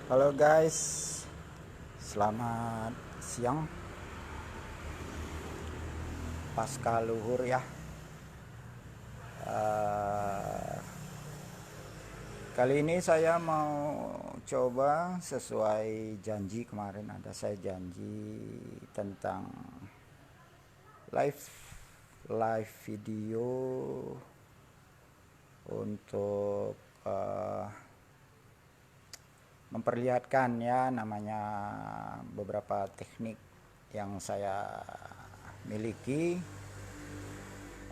Halo guys, selamat siang pasca luhur ya. Eh, Kali ini saya mau coba sesuai janji kemarin, ada saya janji tentang live live video untuk memperlihatkan ya namanya beberapa teknik yang saya miliki.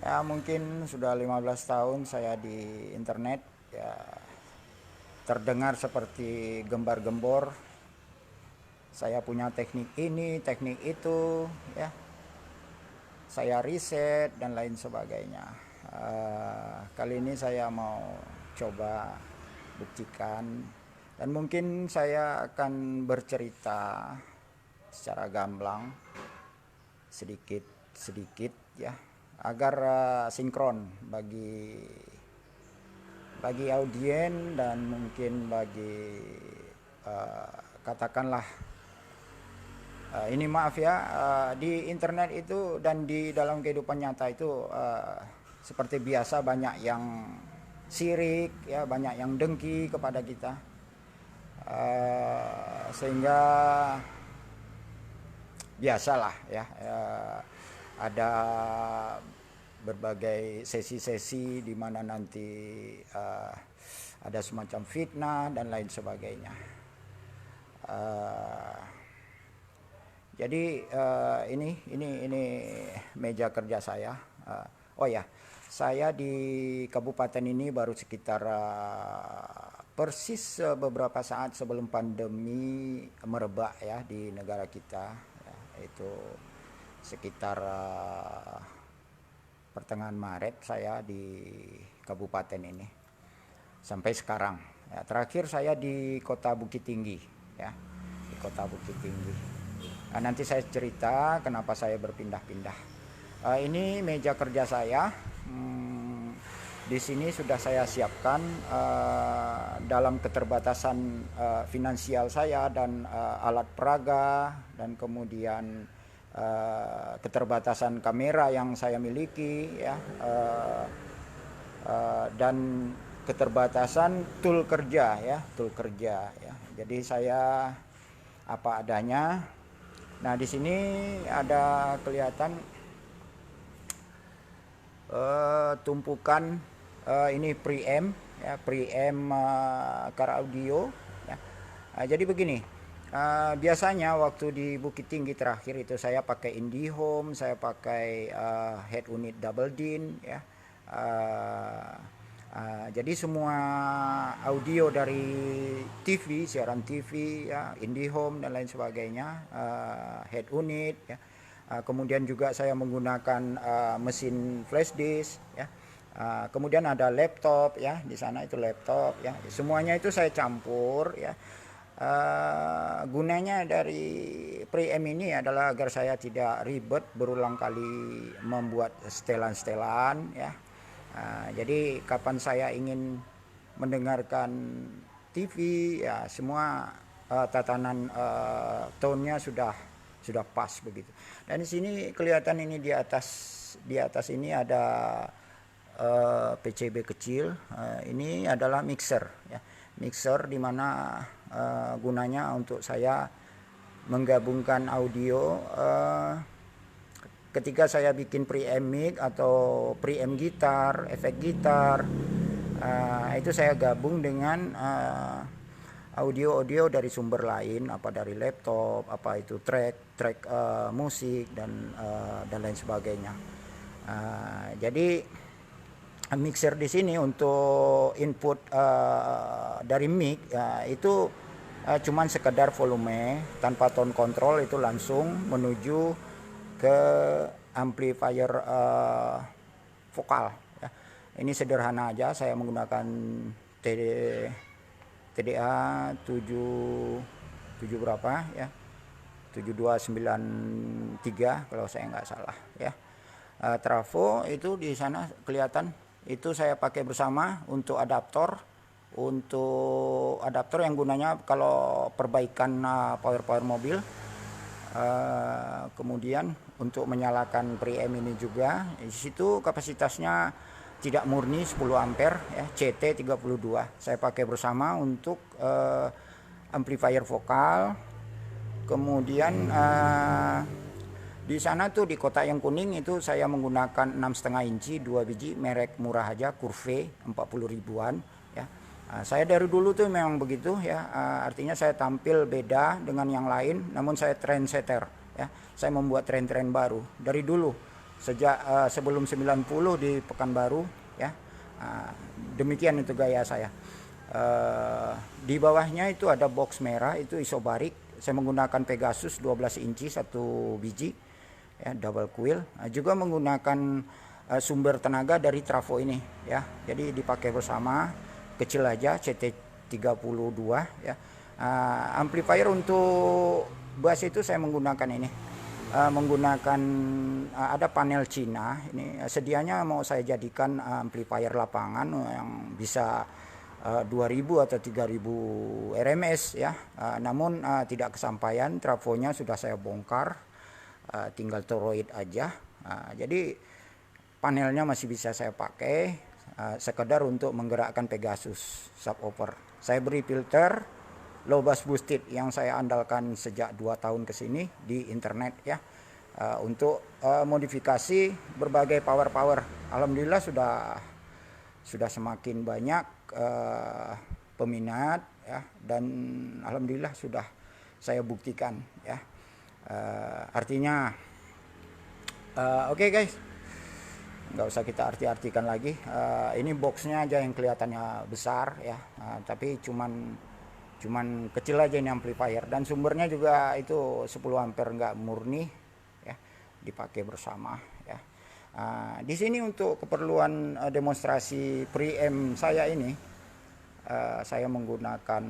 Ya mungkin sudah 15 tahun saya di internet ya, terdengar seperti gembar-gembor. Saya punya teknik ini, teknik itu ya. Saya riset dan lain sebagainya. Kali ini saya mau coba buktikan dan mungkin saya akan bercerita secara gamblang sedikit-sedikit ya agar sinkron bagi audien dan mungkin bagi katakanlah ini maaf ya, di internet itu dan di dalam kehidupan nyata itu seperti biasa banyak yang sirik ya, banyak yang dengki kepada kita, sehingga biasalah ya, ada berbagai sesi-sesi di mana nanti ada semacam fitnah dan lain sebagainya. Jadi ini meja kerja saya. Oh ya, saya di kabupaten ini baru sekitar persis beberapa saat sebelum pandemi merebak ya di negara kita. Ya, itu sekitar pertengahan Maret saya di kabupaten ini sampai sekarang. Ya, terakhir saya di Kota Bukit Tinggi ya, di Kota Bukit Tinggi. Nah, nanti saya cerita kenapa saya berpindah-pindah. Ini meja kerja saya. Di sini sudah saya siapkan dalam keterbatasan finansial saya dan alat peraga dan kemudian keterbatasan kamera yang saya miliki ya, dan keterbatasan tool kerja ya. Jadi saya apa adanya. Nah, di sini ada kelihatan tumpukan ini preamp ya, preamp car audio ya. Jadi begini, biasanya waktu di Bukit Tinggi terakhir itu saya pakai IndiHome, saya pakai head unit double din ya. Jadi semua audio dari TV, siaran TV ya, IndiHome dan lain sebagainya, head unit ya. Kemudian juga saya menggunakan mesin flash disk ya. Kemudian ada laptop ya, di sana itu laptop ya. Semuanya itu saya campur ya. Gunanya dari preamp ini adalah agar saya tidak ribet berulang kali membuat setelan-setelan ya. Jadi kapan saya ingin mendengarkan TV ya, semua tatanan tone-nya sudah pas begitu. Dan di sini kelihatan ini di atas ini ada PCB kecil. Ini adalah mixer ya. Mixer di mana gunanya untuk saya menggabungkan audio ketika saya bikin preamp mic atau preamp gitar, efek gitar, itu saya gabung dengan audio dari sumber lain, apa dari laptop, apa itu track musik dan lain sebagainya. Jadi mixer di sini untuk input dari mic itu cuman sekedar volume tanpa tone control, itu langsung menuju ke amplifier vokal ya. Ini sederhana aja, saya menggunakan TDA 7 berapa ya, 7293 kalau saya nggak salah ya. Trafo itu di sana kelihatan, itu saya pakai bersama untuk adaptor untuk adaptor yang gunanya kalau perbaikan power mobil. Kemudian untuk menyalakan preamp ini juga, di situ kapasitasnya tidak murni 10 ampere ya, CT32. Saya pakai bersama untuk amplifier vokal. Kemudian di sana tuh di kotak yang kuning itu saya menggunakan 6,5 inci 2 biji merek murah aja, Curve 40 ribuan ya. Saya dari dulu tuh memang begitu ya, artinya saya tampil beda dengan yang lain, namun saya trendsetter ya. Saya membuat tren-tren baru dari dulu sejak sebelum 90 di Pekanbaru ya. Demikian itu gaya saya. Di bawahnya itu ada box merah, itu isobarik. Saya menggunakan Pegasus 12 inci 1 biji ya, double coil. Juga menggunakan sumber tenaga dari trafo ini ya. Jadi dipakai bersama, kecil aja, CT32 ya. Amplifier untuk bass itu saya menggunakan ini. Menggunakan ada panel Cina ini, sedianya mau saya jadikan amplifier lapangan yang bisa 2000 atau 3000 RMS ya. Namun tidak kesampaian, trafonya sudah saya bongkar, tinggal toroid aja. Jadi panelnya masih bisa saya pakai, sekedar untuk menggerakkan Pegasus subwoofer. Saya beri filter low bass boosted yang saya andalkan sejak 2 tahun ke sini di internet ya, untuk modifikasi berbagai power. Alhamdulillah sudah semakin banyak peminat ya, dan alhamdulillah sudah saya buktikan ya. Artinya oke guys, nggak usah kita arti-artikan lagi. Ini boxnya aja yang kelihatannya besar ya, tapi cuman kecil aja ini amplifier, dan sumbernya juga itu 10 ampere nggak murni ya, dipakai bersama ya. Di sini untuk keperluan demonstrasi preamp saya ini, saya menggunakan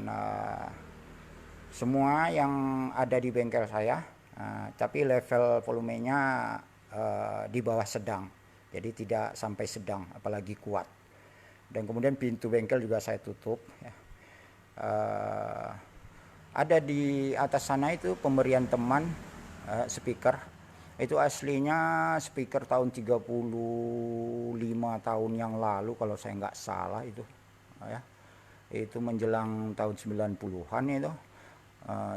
semua yang ada di bengkel saya, tapi level volumenya di bawah sedang, jadi tidak sampai sedang apalagi kuat. Dan kemudian pintu bengkel juga saya tutup ya. Ada di atas sana itu pemberian teman speaker. Itu aslinya speaker tahun 35 tahun yang lalu kalau saya nggak salah itu ya. Itu menjelang tahun 90-an itu.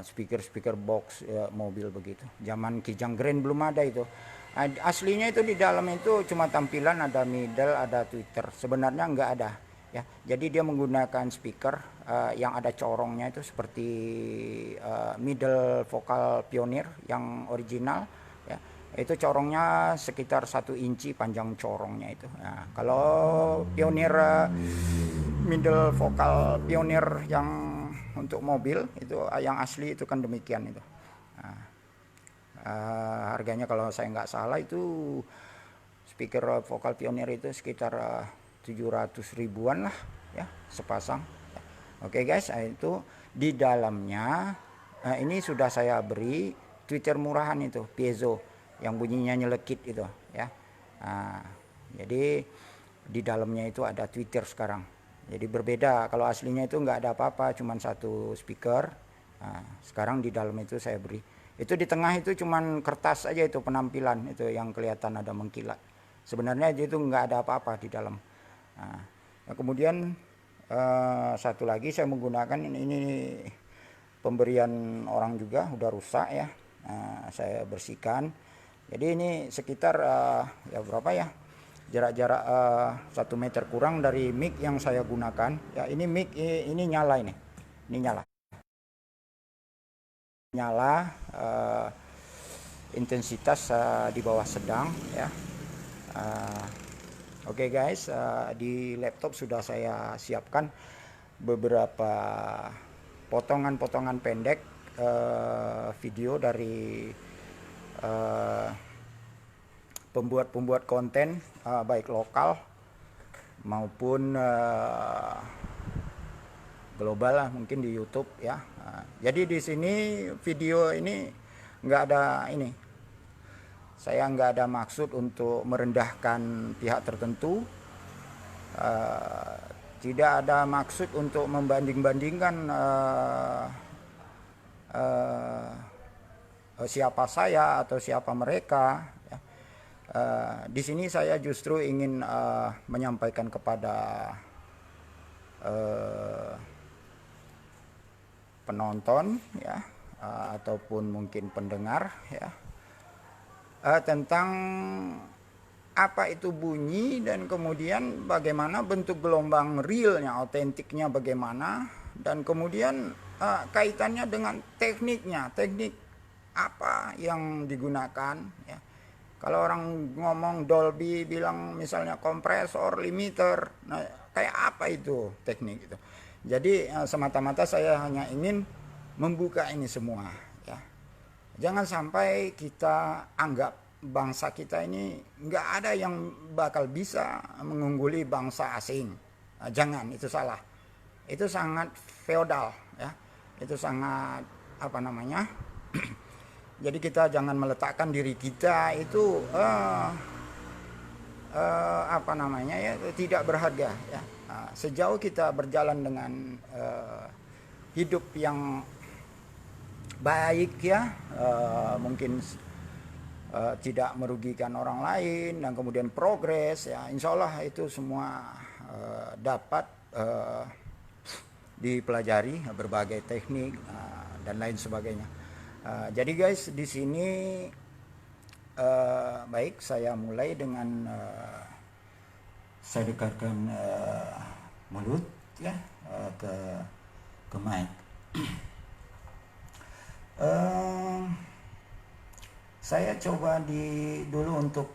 Speaker box mobil begitu. Zaman Kijang Grand belum ada itu. Aslinya itu di dalam itu cuma tampilan, ada middle, ada tweeter. Sebenarnya nggak ada ya. Jadi dia menggunakan speaker yang ada corongnya itu seperti middle vokal Pioneer yang original ya. Itu corongnya sekitar 1 inci panjang corongnya itu. Nah, kalau Pioneer middle vokal Pioneer yang untuk mobil itu yang asli itu kan demikian itu. Nah, harganya kalau saya nggak salah itu speaker vokal Pioneer itu sekitar 700 ribuan lah ya sepasang. Oke guys, itu di dalamnya ini sudah saya beri tweeter murahan itu piezo yang bunyinya nyelekit itu ya. Jadi di dalamnya itu ada tweeter sekarang. Jadi berbeda, kalau aslinya itu nggak ada apa-apa, cuman 1 speaker. Sekarang di dalam itu saya beri. Itu di tengah itu cuman kertas aja itu penampilan itu yang kelihatan ada mengkilat. Sebenarnya itu nggak ada apa-apa di dalam. Kemudian satu lagi saya menggunakan ini pemberian orang juga udah rusak ya. Saya bersihkan. Jadi ini sekitar ya berapa ya? Jarak-jarak 1 meter kurang dari mic yang saya gunakan. Ya ini mic ini nyala ini. Ini nyala. Intensitas di bawah sedang ya. Oke guys, di laptop sudah saya siapkan beberapa potongan-potongan pendek video dari pembuat konten baik lokal maupun global lah, mungkin di YouTube ya. Jadi di sini video ini nggak ada ini. Saya nggak ada maksud untuk merendahkan pihak tertentu. Tidak ada maksud untuk membanding-bandingkan siapa saya atau siapa mereka. Ya. Di sini saya justru ingin menyampaikan kepada penonton, ya, ataupun mungkin pendengar, ya, tentang apa itu bunyi dan kemudian bagaimana bentuk gelombang realnya, otentiknya bagaimana, dan kemudian kaitannya dengan tekniknya, teknik apa yang digunakan, ya. Kalau orang ngomong Dolby bilang misalnya kompresor, limiter, nah kayak apa itu teknik itu. Jadi semata-mata saya hanya ingin membuka ini semua, ya. Jangan sampai kita anggap bangsa kita ini nggak ada yang bakal bisa mengungguli bangsa asing. Nah, jangan, itu salah. Itu sangat feodal, ya. Itu sangat apa namanya? Jadi kita jangan meletakkan diri kita itu apa namanya, ya, tidak berharga, ya. Sejauh kita berjalan dengan hidup yang baik, ya, mungkin tidak merugikan orang lain dan kemudian progres, ya, insya Allah itu semua dapat dipelajari, berbagai teknik dan lain sebagainya. Jadi guys, di sini baik, saya mulai dengan saya dekatkan mulut, ya, ke mic. Saya coba dulu untuk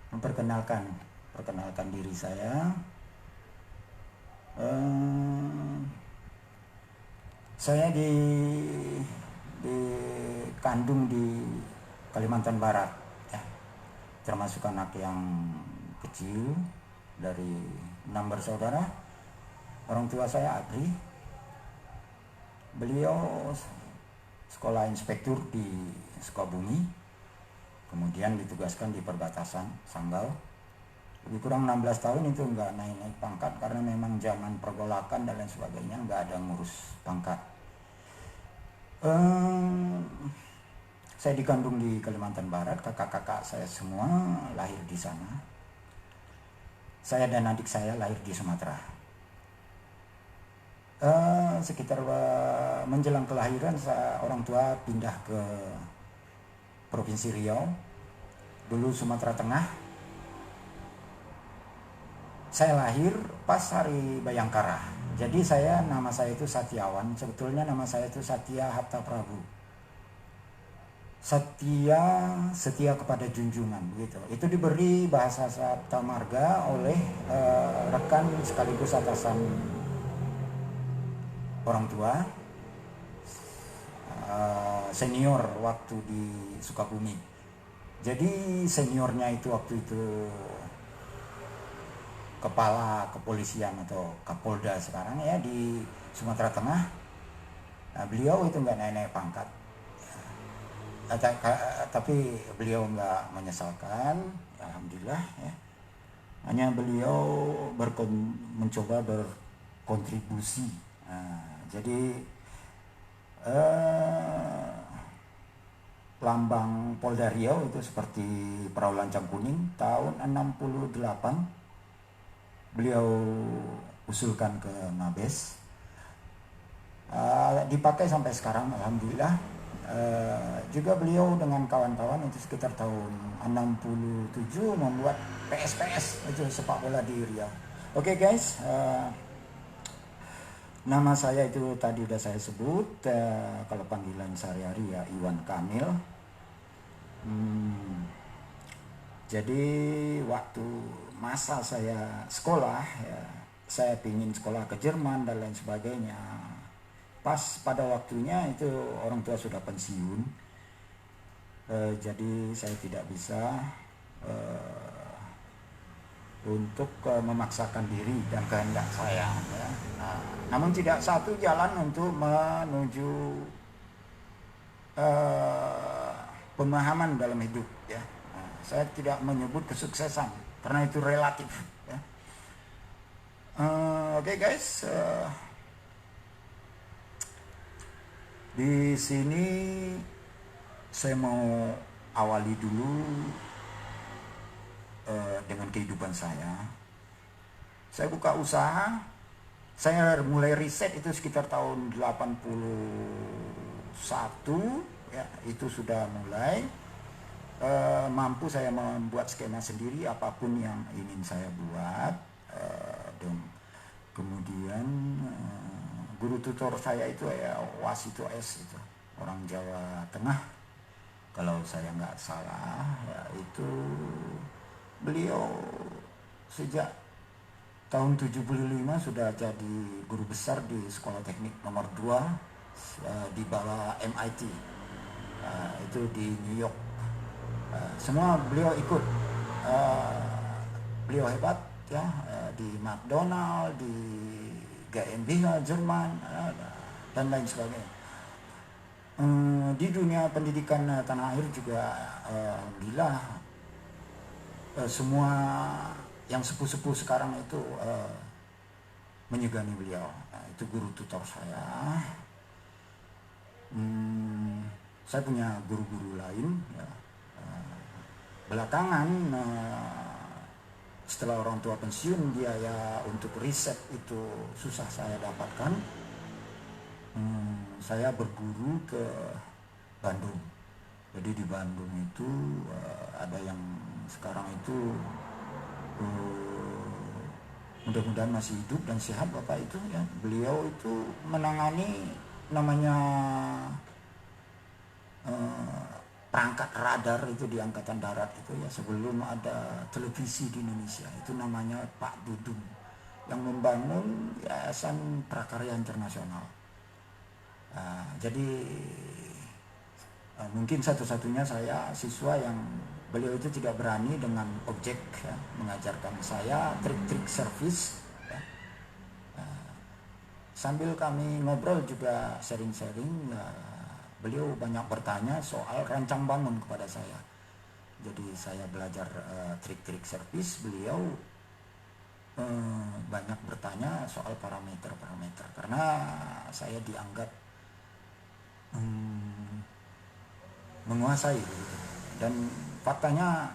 memperkenalkan diri saya. Saya dikandung di Kalimantan Barat, ya. Termasuk anak yang kecil dari 6 bersaudara. Orang tua saya Adri. Beliau sekolah inspektur di Sukabumi, kemudian ditugaskan di perbatasan Sanggau. Lebih kurang 16 tahun itu nggak naik pangkat karena memang zaman pergolakan dan lain sebagainya, nggak ada ngurus pangkat. Saya dikandung di Kalimantan Barat, kakak-kakak saya semua lahir di sana. Saya dan adik saya lahir di Sumatera. Sekitar menjelang kelahiran orang tua pindah ke Provinsi Riau, dulu Sumatera Tengah. Saya lahir pas hari Bayangkara. Jadi nama saya itu Satyawan, sebetulnya nama saya itu Satya Hapta Prabu. Setia kepada junjungan, begitu. Itu diberi bahasa Sabta Marga oleh rekan sekaligus atasan orang tua, senior waktu di Sukabumi. Jadi seniornya itu waktu itu kepala kepolisian atau Kapolda sekarang, ya, di Sumatera Tengah. Nah, beliau itu nggak naik pangkat, tapi beliau nggak menyesalkan, alhamdulillah, ya. Hanya beliau mencoba berkontribusi. Jadi lambang Polda Riau itu seperti perahu lancang kuning. Tahun 68 beliau usulkan ke Mabes, dipakai sampai sekarang, alhamdulillah. Juga beliau dengan kawan-kawan itu sekitar tahun 67 membuat PSPS, itu sepak bola di Riau. Oke, guys, nama saya itu tadi udah saya sebut, kalau panggilan sehari-hari ya Iwan Kamil. Jadi waktu masa saya sekolah, ya, saya pingin sekolah ke Jerman dan lain sebagainya. Pas pada waktunya itu orang tua sudah pensiun, jadi saya tidak bisa untuk memaksakan diri dan kehendak saya, ya. Namun tidak satu jalan untuk menuju pemahaman dalam hidup, ya. Saya tidak menyebut kesuksesan karena itu relatif, ya. Oke guys, di sini saya mau awali dulu dengan kehidupan saya. Saya buka usaha, saya mulai riset itu sekitar tahun 81 ya, itu sudah mulai mampu saya membuat skema sendiri apapun yang ingin saya buat. Dan kemudian guru tutor saya itu ya Wasito S, itu orang Jawa Tengah kalau saya nggak salah ya. Itu beliau sejak tahun 75 sudah jadi guru besar di sekolah teknik nomor 2 di bawah MIT, itu di New York. Semua beliau ikut, beliau hebat ya, di McDonald, di GmbH Jerman, dan lain sebagainya. Di dunia pendidikan tanah air juga alhamdulillah semua yang sepuh-sepuh sekarang itu menyegani beliau. Itu guru tutor saya. Saya punya guru-guru lain ya. Belakangan setelah orang tua pensiun, biaya untuk riset itu susah saya dapatkan. Saya berguru ke Bandung. Jadi di Bandung itu ada yang sekarang itu mudah-mudahan masih hidup dan sehat Bapak itu ya. Beliau itu menangani namanya perangkat radar itu di Angkatan Darat itu ya, sebelum ada televisi di Indonesia. Itu namanya Pak Dudung yang membangun Yayasan Prakarya Internasional. Jadi mungkin satu-satunya saya siswa yang beliau itu tidak berani dengan objek ya, mengajarkan saya trik-trik servis ya. Sambil kami ngobrol juga sharing-sharing ya, beliau banyak bertanya soal rancang bangun kepada saya. Jadi saya belajar trik-trik servis, beliau banyak bertanya soal parameter-parameter karena saya dianggap menguasai gitu. Dan faktanya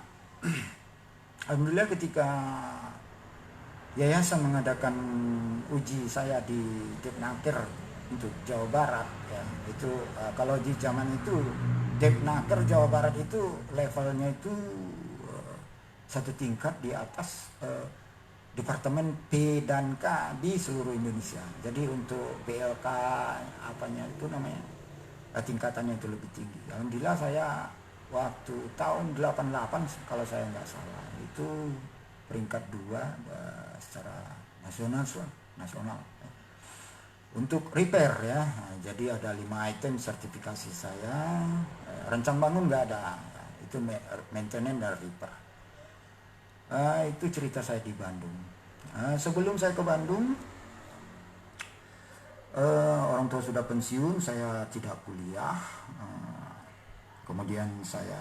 alhamdulillah ketika yayasan mengadakan uji saya di Depnaker untuk Jawa Barat ya, itu kalau di zaman itu Depnaker Jawa Barat itu levelnya itu satu tingkat di atas Departemen P dan K di seluruh Indonesia. Jadi untuk PLK apanya itu namanya tingkatannya itu lebih tinggi. Alhamdulillah saya waktu tahun 88 kalau saya nggak salah itu peringkat 2 secara nasional untuk repair ya. Jadi ada 5 item sertifikasi saya. Rancang bangun nggak ada, itu maintenance dan repair. Itu cerita saya di Bandung. Sebelum saya ke Bandung, orang tua sudah pensiun, saya tidak kuliah. Kemudian saya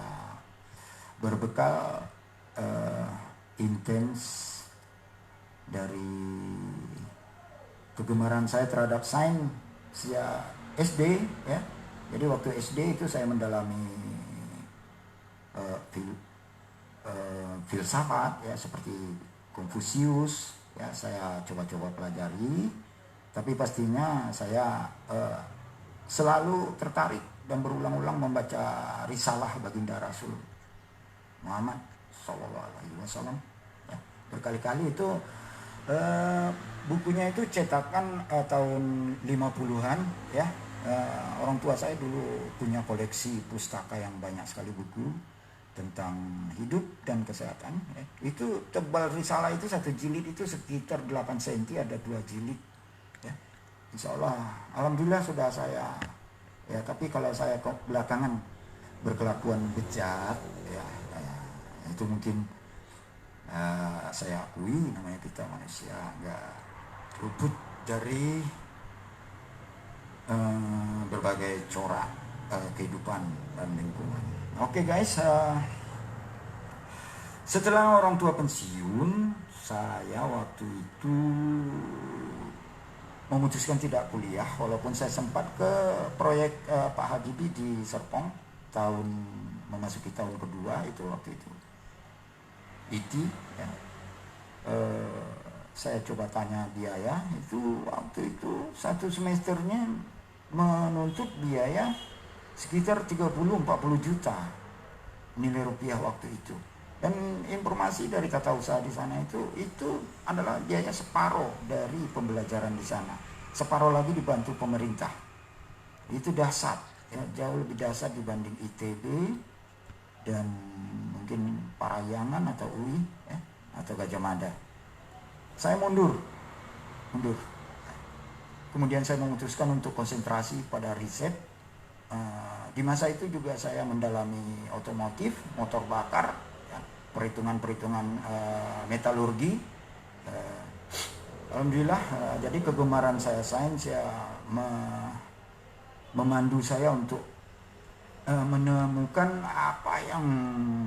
berbekal intens dari kegemaran saya terhadap sains sejak SD ya. Jadi waktu SD itu saya mendalami filsafat ya, seperti Konfusius ya, saya coba-coba pelajari. Tapi pastinya saya selalu tertarik dan berulang-ulang membaca risalah baginda Rasul Muhammad SAW ya. Berkali-kali itu bukunya itu cetakan tahun 50-an ya. Orang tua saya dulu punya koleksi pustaka yang banyak sekali buku tentang hidup dan kesehatan ya. Itu tebal risalah itu satu jilid itu sekitar 8 cm, ada 2 jilid ya. Insya Allah alhamdulillah sudah saya ya. Tapi kalau saya kok belakangan berkelakuan bejat ya, itu mungkin saya akui, namanya kita manusia nggak luput dari berbagai corak kehidupan dan lingkungan. Oke guys, Setelah orang tua pensiun, saya waktu itu memutuskan tidak kuliah, walaupun saya sempat ke proyek Pak Habibie di Serpong tahun memasuki tahun kedua itu waktu itu IT ya. Saya coba tanya biaya itu waktu itu satu semesternya menuntut biaya sekitar 30-40 juta nilai rupiah waktu itu. Dan informasi dari tata usaha di sana itu adalah biaya separuh dari pembelajaran di sana. Separuh lagi dibantu pemerintah. Itu dahsyat, ya, jauh lebih dahsyat dibanding ITB dan mungkin Parahyangan atau UI ya, atau Gajah Mada. Saya mundur. Kemudian saya memutuskan untuk konsentrasi pada riset. Di masa itu juga saya mendalami otomotif, motor bakar, ya, perhitungan metalurgi. Alhamdulillah, jadi kegemaran saya sains ya memandu saya untuk menemukan apa yang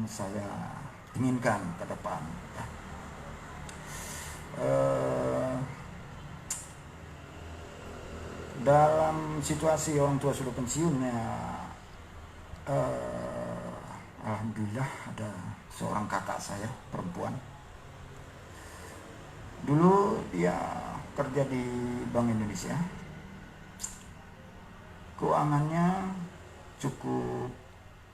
saya inginkan ke depan. Ya. Dalam situasi orang tua sudah pensiun ya, alhamdulillah ada seorang kakak saya perempuan. Dulu dia kerja di Bank Indonesia, keuangannya cukup,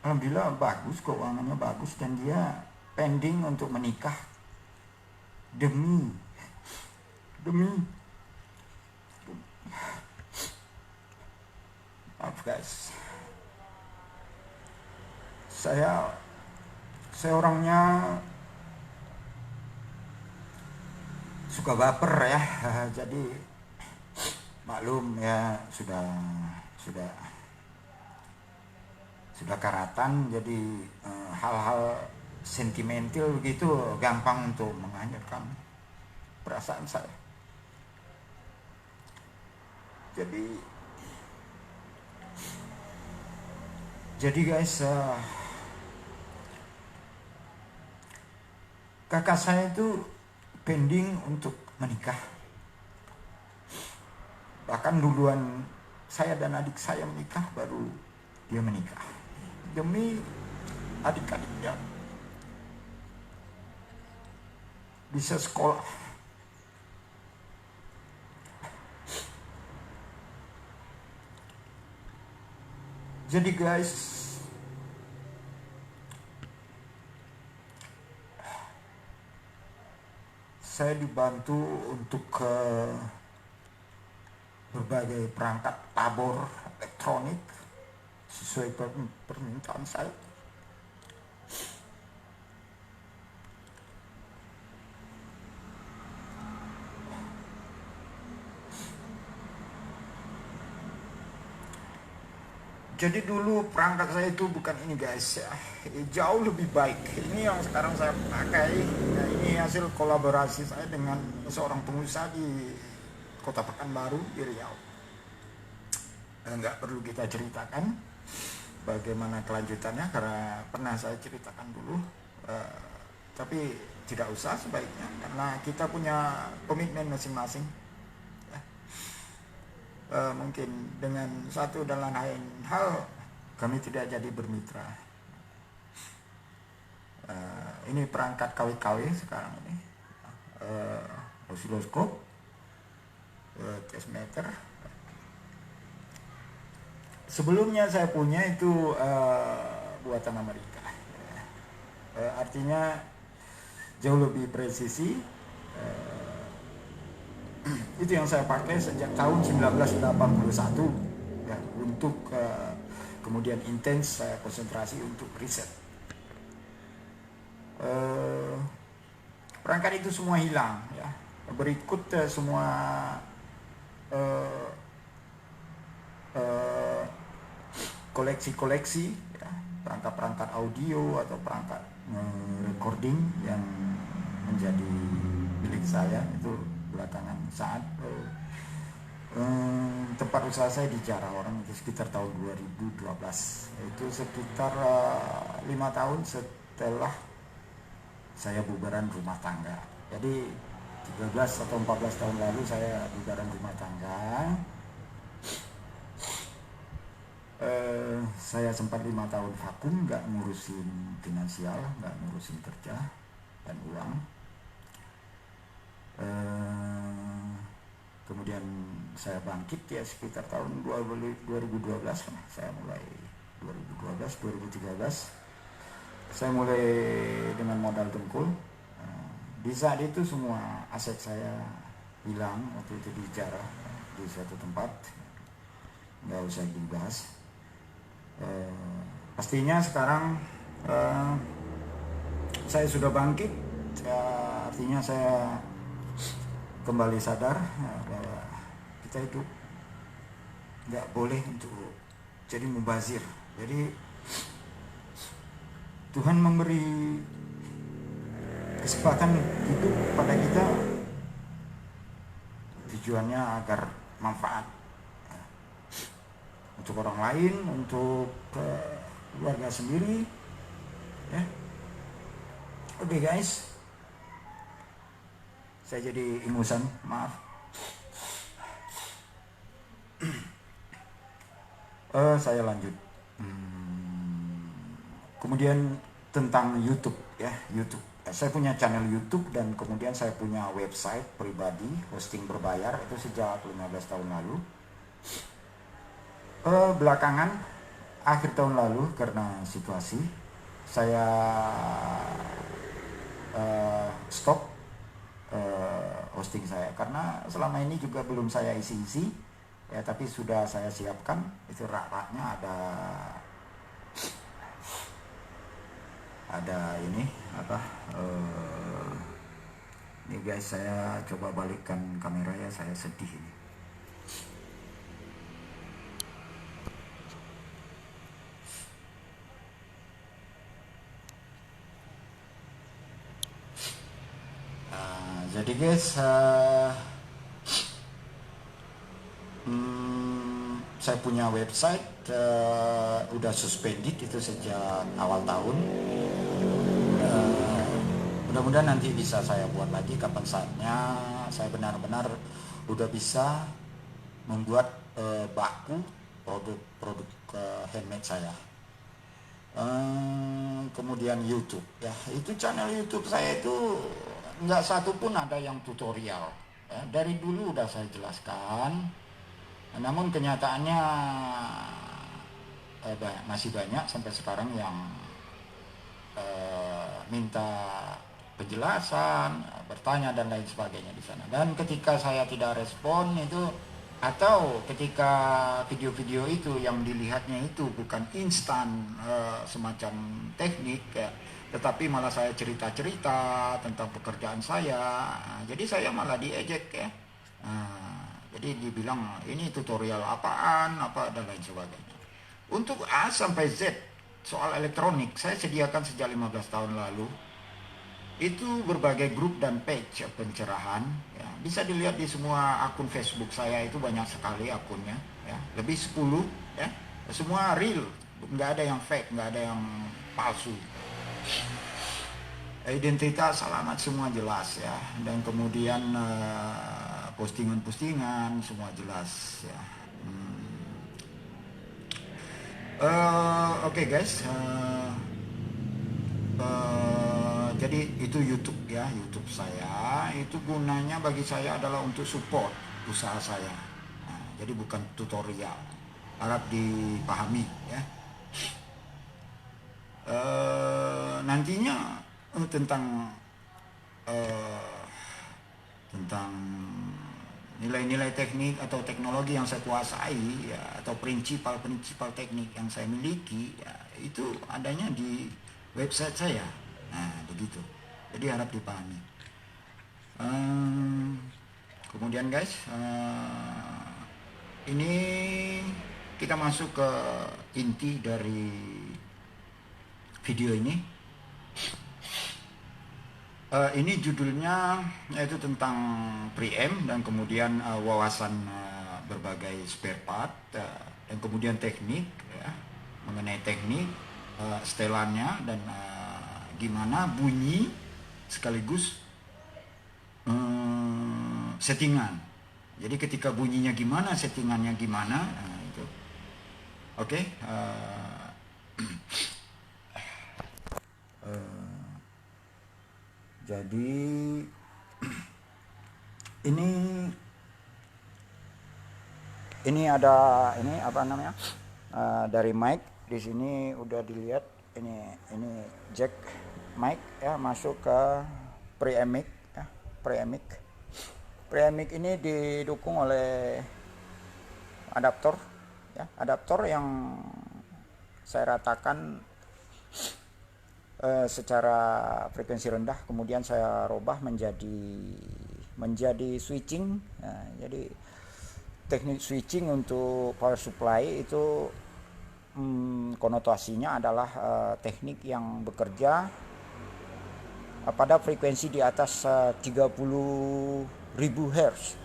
alhamdulillah bagus, keuangannya bagus, dan dia pending untuk menikah demi maaf guys, saya orangnya suka baper ya, jadi maklum ya, sudah karatan, jadi hal-hal sentimental begitu gampang untuk menghanyutkan perasaan saya. Jadi guys, kakak saya itu pending untuk menikah. Bahkan duluan saya dan adik saya menikah, baru dia menikah. Demi adik-adiknya bisa sekolah. Jadi guys, saya dibantu untuk berbagai perangkat tabor elektronik sesuai permintaan saya. Jadi dulu perangkat saya itu bukan ini guys ya, jauh lebih baik. Ini yang sekarang saya pakai. Nah, ini hasil kolaborasi saya dengan seorang pengusaha di Kota Pekanbaru di Riau. Nggak perlu kita ceritakan bagaimana kelanjutannya karena pernah saya ceritakan dulu. Tapi tidak usah sebaiknya karena kita punya komitmen masing-masing. Mungkin dengan satu dan lain hal kami tidak jadi bermitra. Ini perangkat KW-KW sekarang ini, osiloskop, testmeter. Sebelumnya saya punya itu buatan Amerika, artinya jauh lebih presisi. Itu yang saya pakai sejak tahun 1981 ya, untuk kemudian intens saya konsentrasi untuk riset. Perangkat itu semua hilang ya. Berikut semua koleksi-koleksi ya, perangkat-perangkat audio atau perangkat recording yang menjadi milik saya itu belakangan saat tempat usaha saya di Jarawaram itu sekitar tahun 2012. Itu sekitar 5 tahun setelah saya bubaran rumah tangga. Jadi 13 atau 14 tahun lalu saya bubaran rumah tangga. Saya sempat 5 tahun vakum, nggak ngurusin finansial, nggak ngurusin kerja dan uang. Kemudian saya bangkit ya sekitar tahun 2012 lah, saya mulai 2012 2013 saya mulai dengan modal dengkul. Di saat itu semua aset saya hilang waktu itu dijarah di suatu tempat, nggak usah dibahas. Pastinya sekarang saya sudah bangkit, artinya saya kembali sadar bahwa kita hidup nggak boleh untuk jadi mubazir. Jadi Tuhan memberi kesempatan hidup pada kita tujuannya agar manfaat untuk orang lain, untuk keluarga sendiri, ya. Oke guys, saya jadi ingusan, maaf. Saya lanjut. Kemudian tentang YouTube, ya, YouTube. Saya punya channel YouTube dan kemudian saya punya website pribadi hosting berbayar itu sejak 15 tahun lalu. Belakangan akhir tahun lalu karena situasi saya stop hosting saya karena selama ini juga belum saya isi-isi ya, tapi sudah saya siapkan itu rak-raknya ada ini apa ini guys, saya coba balikkan kamera ya, saya sedih ini. Jadi guys, saya punya website udah suspended itu sejak awal tahun. Mudah-mudahan nanti bisa saya buat lagi kapan saatnya saya benar-benar udah bisa membuat baku produk handmade saya. Kemudian YouTube ya, itu channel YouTube saya itu nggak satu pun ada yang tutorial ya. Dari dulu udah saya jelaskan, namun kenyataannya masih banyak sampai sekarang yang minta penjelasan, bertanya dan lain sebagainya di sana. Dan ketika saya tidak respon itu, atau ketika video-video itu yang dilihatnya itu bukan instan semacam teknik ya, tetapi malah saya cerita-cerita tentang pekerjaan saya, jadi saya malah diejek ya. Jadi dibilang ini tutorial apaan, apa dan lain sebagainya. Untuk A sampai Z soal elektronik saya sediakan sejak 15 tahun lalu. Itu berbagai grup dan page pencerahan ya. Bisa dilihat di semua akun Facebook saya, itu banyak sekali akunnya ya, lebih 10 ya, semua real, nggak ada yang fake, nggak ada yang palsu. Identitas alamat semua jelas ya, dan kemudian postingan-postingan semua jelas ya. Oke guys, jadi itu YouTube ya, YouTube saya itu gunanya bagi saya adalah untuk support usaha saya. Jadi bukan tutorial, harap dipahami ya. Nantinya tentang nilai-nilai teknik atau teknologi yang saya kuasai ya, atau prinsipal teknik yang saya miliki ya, itu adanya di website saya. Nah begitu, jadi harap dipahami. Kemudian guys, ini kita masuk ke inti dari video ini. Ini judulnya yaitu tentang preamp dan kemudian wawasan berbagai spare part dan kemudian teknik ya, mengenai teknik setelannya dan gimana bunyi sekaligus settingan. Jadi ketika bunyinya gimana, settingannya gimana, nah, itu. Oke. Jadi ini ada ini apa namanya, dari mic di sini udah dilihat, ini jack mic ya, masuk ke preamp mic ya, preamp mic ini didukung oleh adaptor ya, adaptor yang saya ratakan secara frekuensi rendah, kemudian saya robah menjadi switching. Nah, jadi teknik switching untuk power supply itu konotasinya adalah teknik yang bekerja pada frekuensi di atas 30.000 Hz.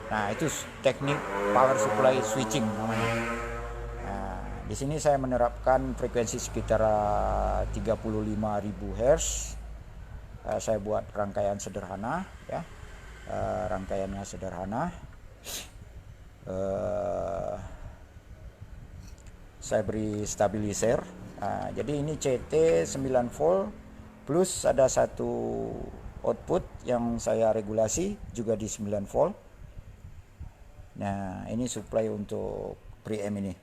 Nah, itu teknik power supply switching namanya. Nah, di sini saya menerapkan frekuensi sekitar 35.000 Hz. Saya buat rangkaian sederhana ya. Rangkaiannya sederhana. Saya beri stabilizer. Jadi ini CT 9 volt plus ada satu output yang saya regulasi juga di 9 volt. Nah, ini supply untuk preamp ini.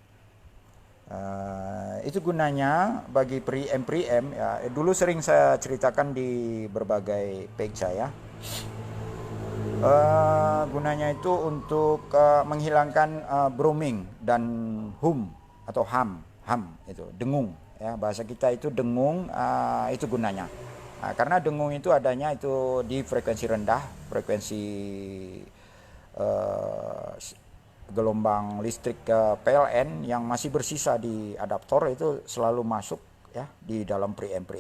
Itu gunanya bagi preamp ya. Dulu sering saya ceritakan di berbagai page saya. Gunanya itu untuk menghilangkan brumming dan hum atau ham itu dengung ya, bahasa kita itu dengung. Itu gunanya karena dengung itu adanya itu di frekuensi rendah, frekuensi gelombang listrik PLN yang masih bersisa di adaptor itu selalu masuk ya di dalam preamp.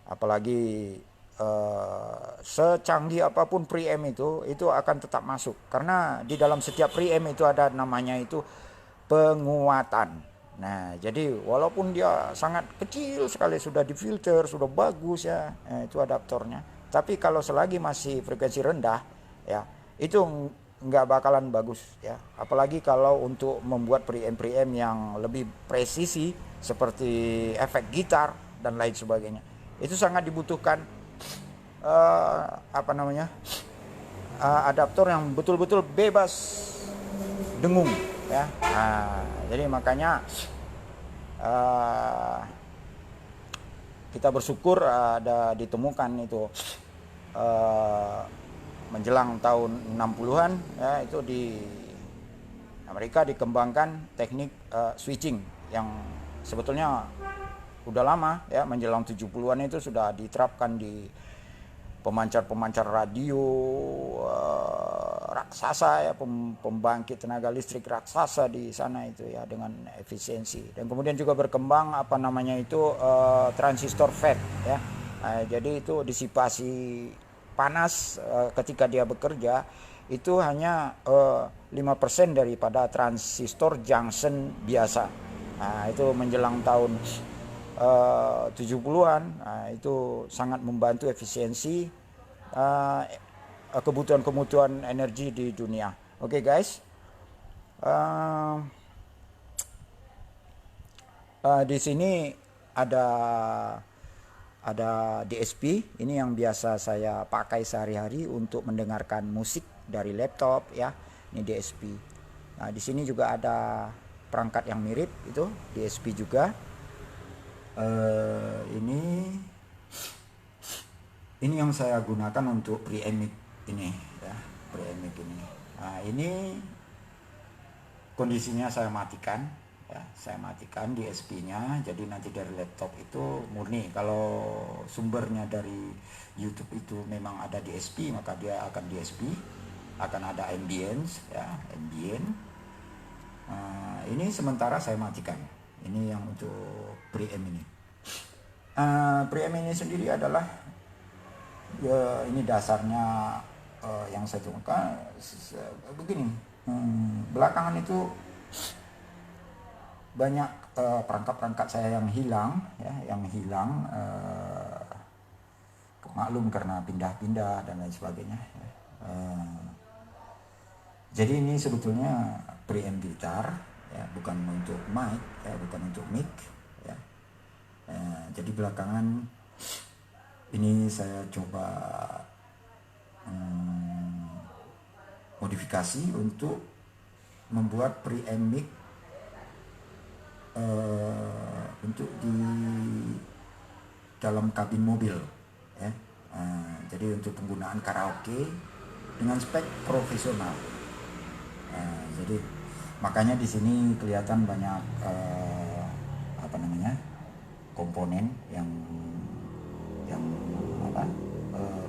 Apalagi secanggih apapun preamp itu akan tetap masuk, karena di dalam setiap preamp itu ada namanya itu penguatan. Nah, jadi walaupun dia sangat kecil sekali, sudah difilter, sudah bagus ya, itu adaptornya, tapi kalau selagi masih frekuensi rendah ya, itu nggak bakalan bagus ya. Apalagi kalau untuk membuat preamp yang lebih presisi seperti efek gitar dan lain sebagainya, itu sangat dibutuhkan adaptor yang betul-betul bebas dengung ya. Jadi makanya kita bersyukur ada ditemukan itu menjelang tahun 60-an ya, itu di Amerika dikembangkan teknik switching yang sebetulnya udah lama ya, menjelang 70-an itu sudah diterapkan di pemancar radio raksasa ya, pembangkit tenaga listrik raksasa di sana itu ya, dengan efisiensi. Dan kemudian juga berkembang transistor FET ya. Jadi itu disipasi panas ketika dia bekerja itu hanya 5% daripada transistor junction biasa. Itu menjelang tahun 70-an. Itu sangat membantu efisiensi kebutuhan energi di dunia. Oke, guys, di sini ada DSP. Ini yang biasa saya pakai sehari-hari untuk mendengarkan musik dari laptop ya. Ini DSP. Nah, di sini juga ada perangkat yang mirip, itu DSP juga. Ini yang saya gunakan untuk preamp ini ya, preamp ini. Nah, ini kondisinya saya matikan ya, saya matikan DSP-nya. Jadi nanti dari laptop itu murni. Kalau sumbernya dari YouTube itu memang ada DSP, maka dia akan DSP, akan ada ambience ya, ambient. Ini sementara saya matikan. Ini yang untuk preamp ini. Preamp ini sendiri adalah ya, ini dasarnya yang saya temukan begini. Belakangan itu banyak perangkat-perangkat saya yang hilang ya, maklum karena pindah-pindah dan lain sebagainya. Jadi ini sebetulnya preamp gitar, ya, bukan untuk mic, ya, bukan untuk mic, ya. Jadi belakangan ini saya coba modifikasi untuk membuat preamp mic untuk di dalam kabin mobil, ya. Jadi untuk penggunaan karaoke dengan spek profesional. Jadi makanya di sini kelihatan banyak komponen yang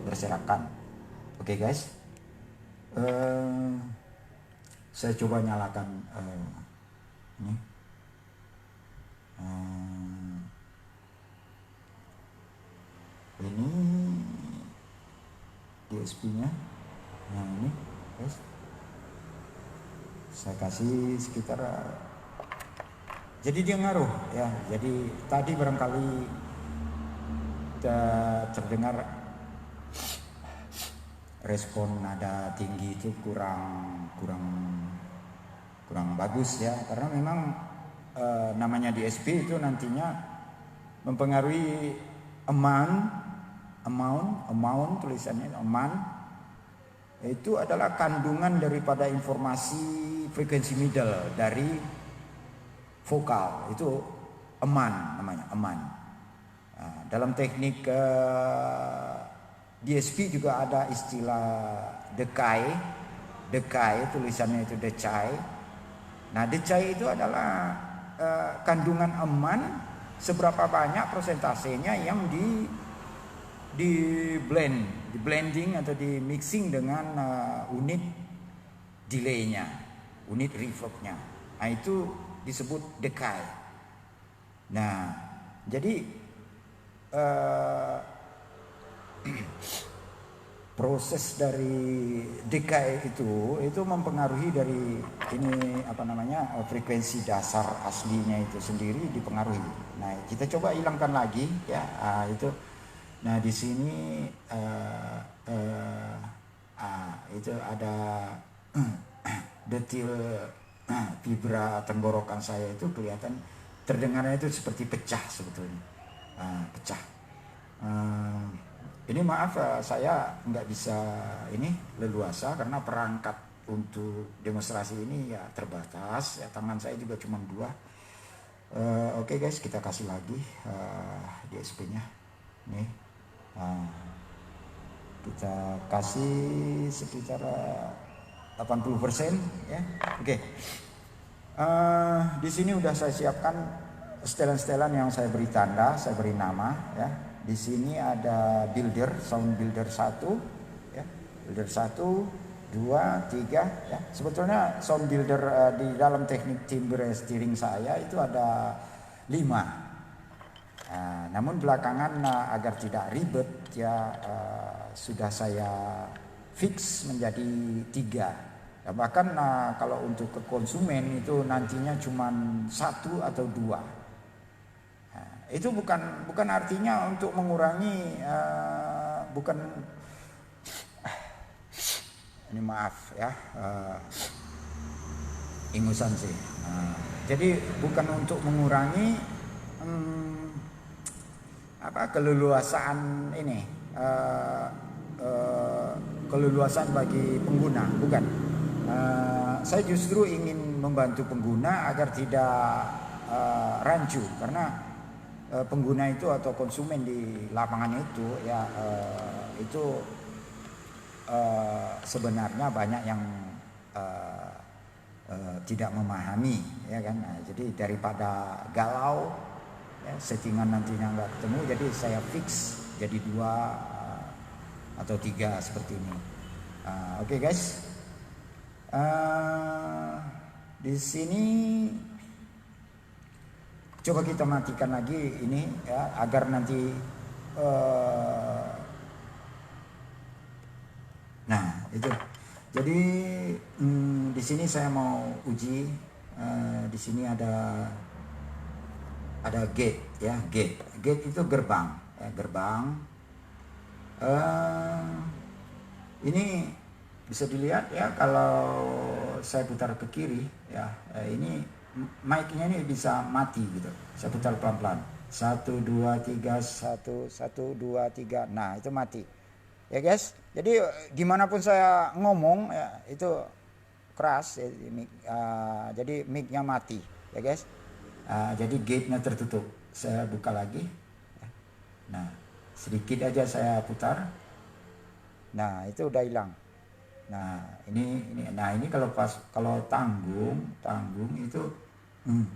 berserakan. Oke, guys, saya coba nyalakan ini. Ini DSP-nya. Nah ini, guys, saya kasih sekitar. Jadi dia ngaruh, ya. Jadi tadi barangkali terdengar respon nada tinggi itu kurang bagus, ya, karena memang namanya DSP itu nantinya mempengaruhi amount tulisannya amount itu adalah kandungan daripada informasi frekuensi middle dari vokal, itu namanya aman. Dalam teknik DSP juga ada istilah decay tulisannya itu decay. Nah, decay itu adalah kandungan aman, seberapa banyak persentasenya yang di blending atau di mixing dengan unit delaynya, unit reverbnya. Nah, itu disebut decay. Nah, jadi proses dari decay itu mempengaruhi dari ini frekuensi dasar aslinya itu sendiri dipengaruhi. Nah, kita coba hilangkan lagi, ya, itu. Nah, di sini itu ada detil vibra tenggorokan saya itu kelihatan terdengarnya itu seperti pecah sebetulnya, pecah. Ini maaf, saya nggak bisa ini leluasa karena perangkat untuk demonstrasi ini ya terbatas, ya, tangan saya juga cuma 2. Oke, guys, kita kasih lagi DSP-nya nih. Kita kasih sekitar 80%, ya. Oke. Di sini udah saya siapkan setelan-setelan yang saya beri tanda, saya beri nama, ya. Di sini ada builder, sound builder 1, ya. Builder 1, 2, 3, ya. Sebetulnya sound builder di dalam teknik timbre steering saya itu ada 5. Namun belakangan agar tidak ribet, ya, sudah saya fix menjadi 3. Ya, bahkan kalau untuk ke konsumen itu nantinya cuma 1 atau 2. Itu bukan artinya untuk mengurangi, bukan, ini maaf, ya, ingusan sih. Jadi bukan untuk mengurangi keleluasaan ini, keleluasan bagi pengguna, bukan. Saya justru ingin membantu pengguna agar tidak rancu, karena pengguna itu atau konsumen di lapangan itu, ya, itu sebenarnya banyak yang tidak memahami, ya kan. Nah, jadi daripada galau, ya, settingan nantinya nggak ketemu, jadi saya fix jadi 2 atau 3 seperti ini. Oke, guys, di sini coba kita matikan lagi ini, ya, agar nanti nah itu. Jadi di sini saya mau uji, di sini ada gate, ya, gate itu gerbang, ya, gerbang. Eh, ini bisa dilihat ya, kalau saya putar ke kiri ya, ini mic-nya ini bisa mati gitu. Saya putar pelan-pelan. 1 2 3, 1 1 2 3. Nah, itu mati. Ya guys. Jadi gimana pun saya ngomong ya, itu keras ya, jadi mic-nya mati ya guys. Jadi gate-nya tertutup. Saya buka lagi. Nah, sedikit aja saya putar. Nah, itu udah hilang. Nah, ini kalau tanggung itu hmm,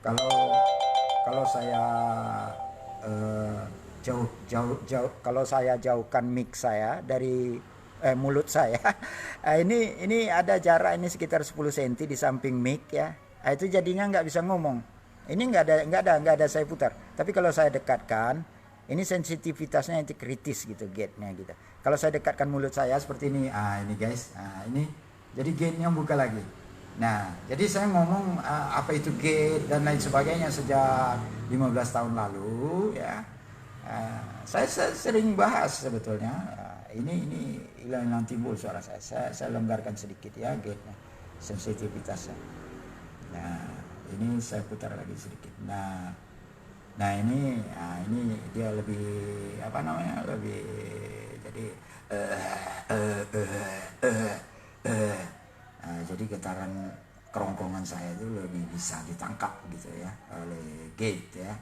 kalau kalau saya eh, kalau saya jauhkan mic saya dari mulut saya, ini ada jarak ini sekitar 10 cm di samping mic ya. Itu jadinya nggak bisa ngomong. Ini nggak ada saya putar. Tapi kalau saya dekatkan, ini sensitivitasnya itu kritis gitu, gate-nya gitu. Kalau saya dekatkan mulut saya seperti ini, ini guys, ini jadi gate-nya buka lagi. Nah, jadi saya ngomong apa itu gate dan lain sebagainya sejak 15 tahun lalu ya. Saya sering bahas sebetulnya. Ini hilang timbul suara saya. Saya longgarkan sedikit ya gate-nya, sensitivitasnya. Nah, ini saya putar lagi sedikit. Nah ini dia lebih apa namanya, lebih jadi jadi getaran kerongkongan saya itu lebih bisa ditangkap gitu ya oleh gate ya.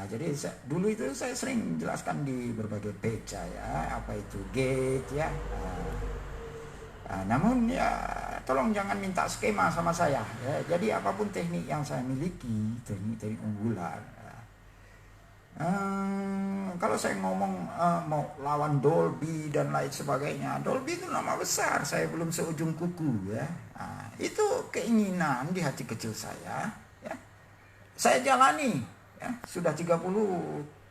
Jadi dulu itu saya sering jelaskan di berbagai page ya apa itu gate ya. Namun ya tolong jangan minta skema sama saya ya. Jadi apapun teknik yang saya miliki, teknik unggulan. Kalau saya ngomong mau lawan Dolby dan lain sebagainya, Dolby itu nama besar, saya belum seujung kuku ya. Itu keinginan di hati kecil saya ya. Saya jalani ya, sudah 30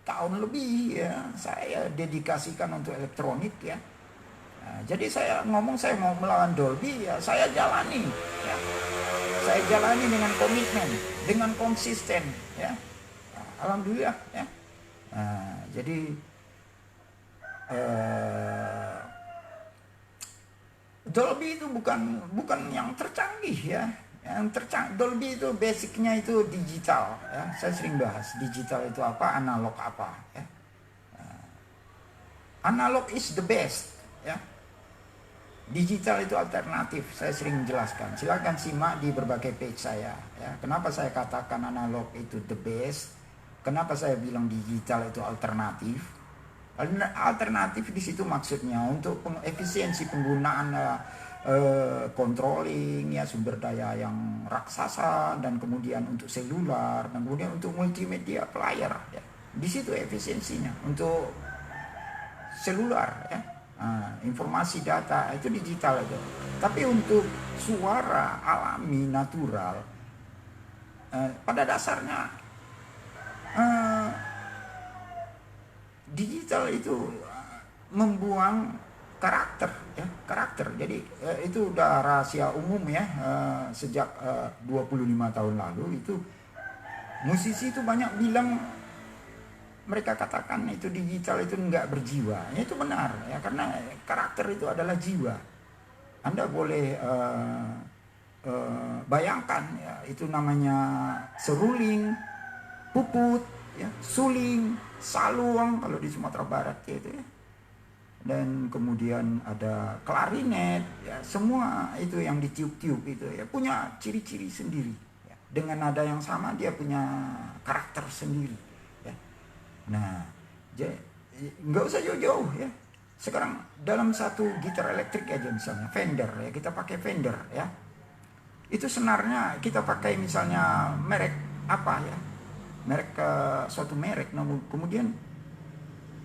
tahun lebih ya saya dedikasikan untuk elektronik ya. Jadi saya ngomong saya mau melawan Dolby ya, saya jalani ya. Saya jalani dengan komitmen, dengan konsisten ya. Alhamdulillah ya. Jadi Dolby itu bukan yang tercanggih ya. Dolby itu basicnya itu digital ya. Saya sering bahas digital itu apa, analog apa ya. Analog is the best ya. Digital itu alternatif, saya sering jelaskan. Silakan simak di berbagai page saya ya. Kenapa saya katakan analog itu the best? Kenapa saya bilang digital itu alternatif? Alternatif di situ maksudnya untuk efisiensi penggunaan controlling ya, sumber daya yang raksasa, dan kemudian untuk selular, dan kemudian untuk multimedia player ya. Di situ efisiensinya untuk selular ya. Informasi data itu digital itu. Tapi untuk suara alami natural pada dasarnya digital itu membuang karakter ya, karakter. Jadi itu udah rahasia umum ya, sejak 25 tahun lalu itu musisi itu banyak bilang, mereka katakan itu digital itu enggak berjiwa. Ya, itu benar ya, karena karakter itu adalah jiwa. Anda boleh bayangkan ya, itu namanya seruling, puput ya, suling, saluang kalau di Sumatera Barat gitu ya. Dan kemudian ada klarinet ya, semua itu yang ditiup-tiup itu ya punya ciri-ciri sendiri ya. Dengan nada yang sama dia punya karakter sendiri. Nah, nggak usah jauh-jauh ya. Sekarang dalam satu gitar elektrik aja misalnya Fender ya, kita pakai Fender ya. Itu senarnya kita pakai misalnya merek apa ya, merek suatu merek, namun kemudian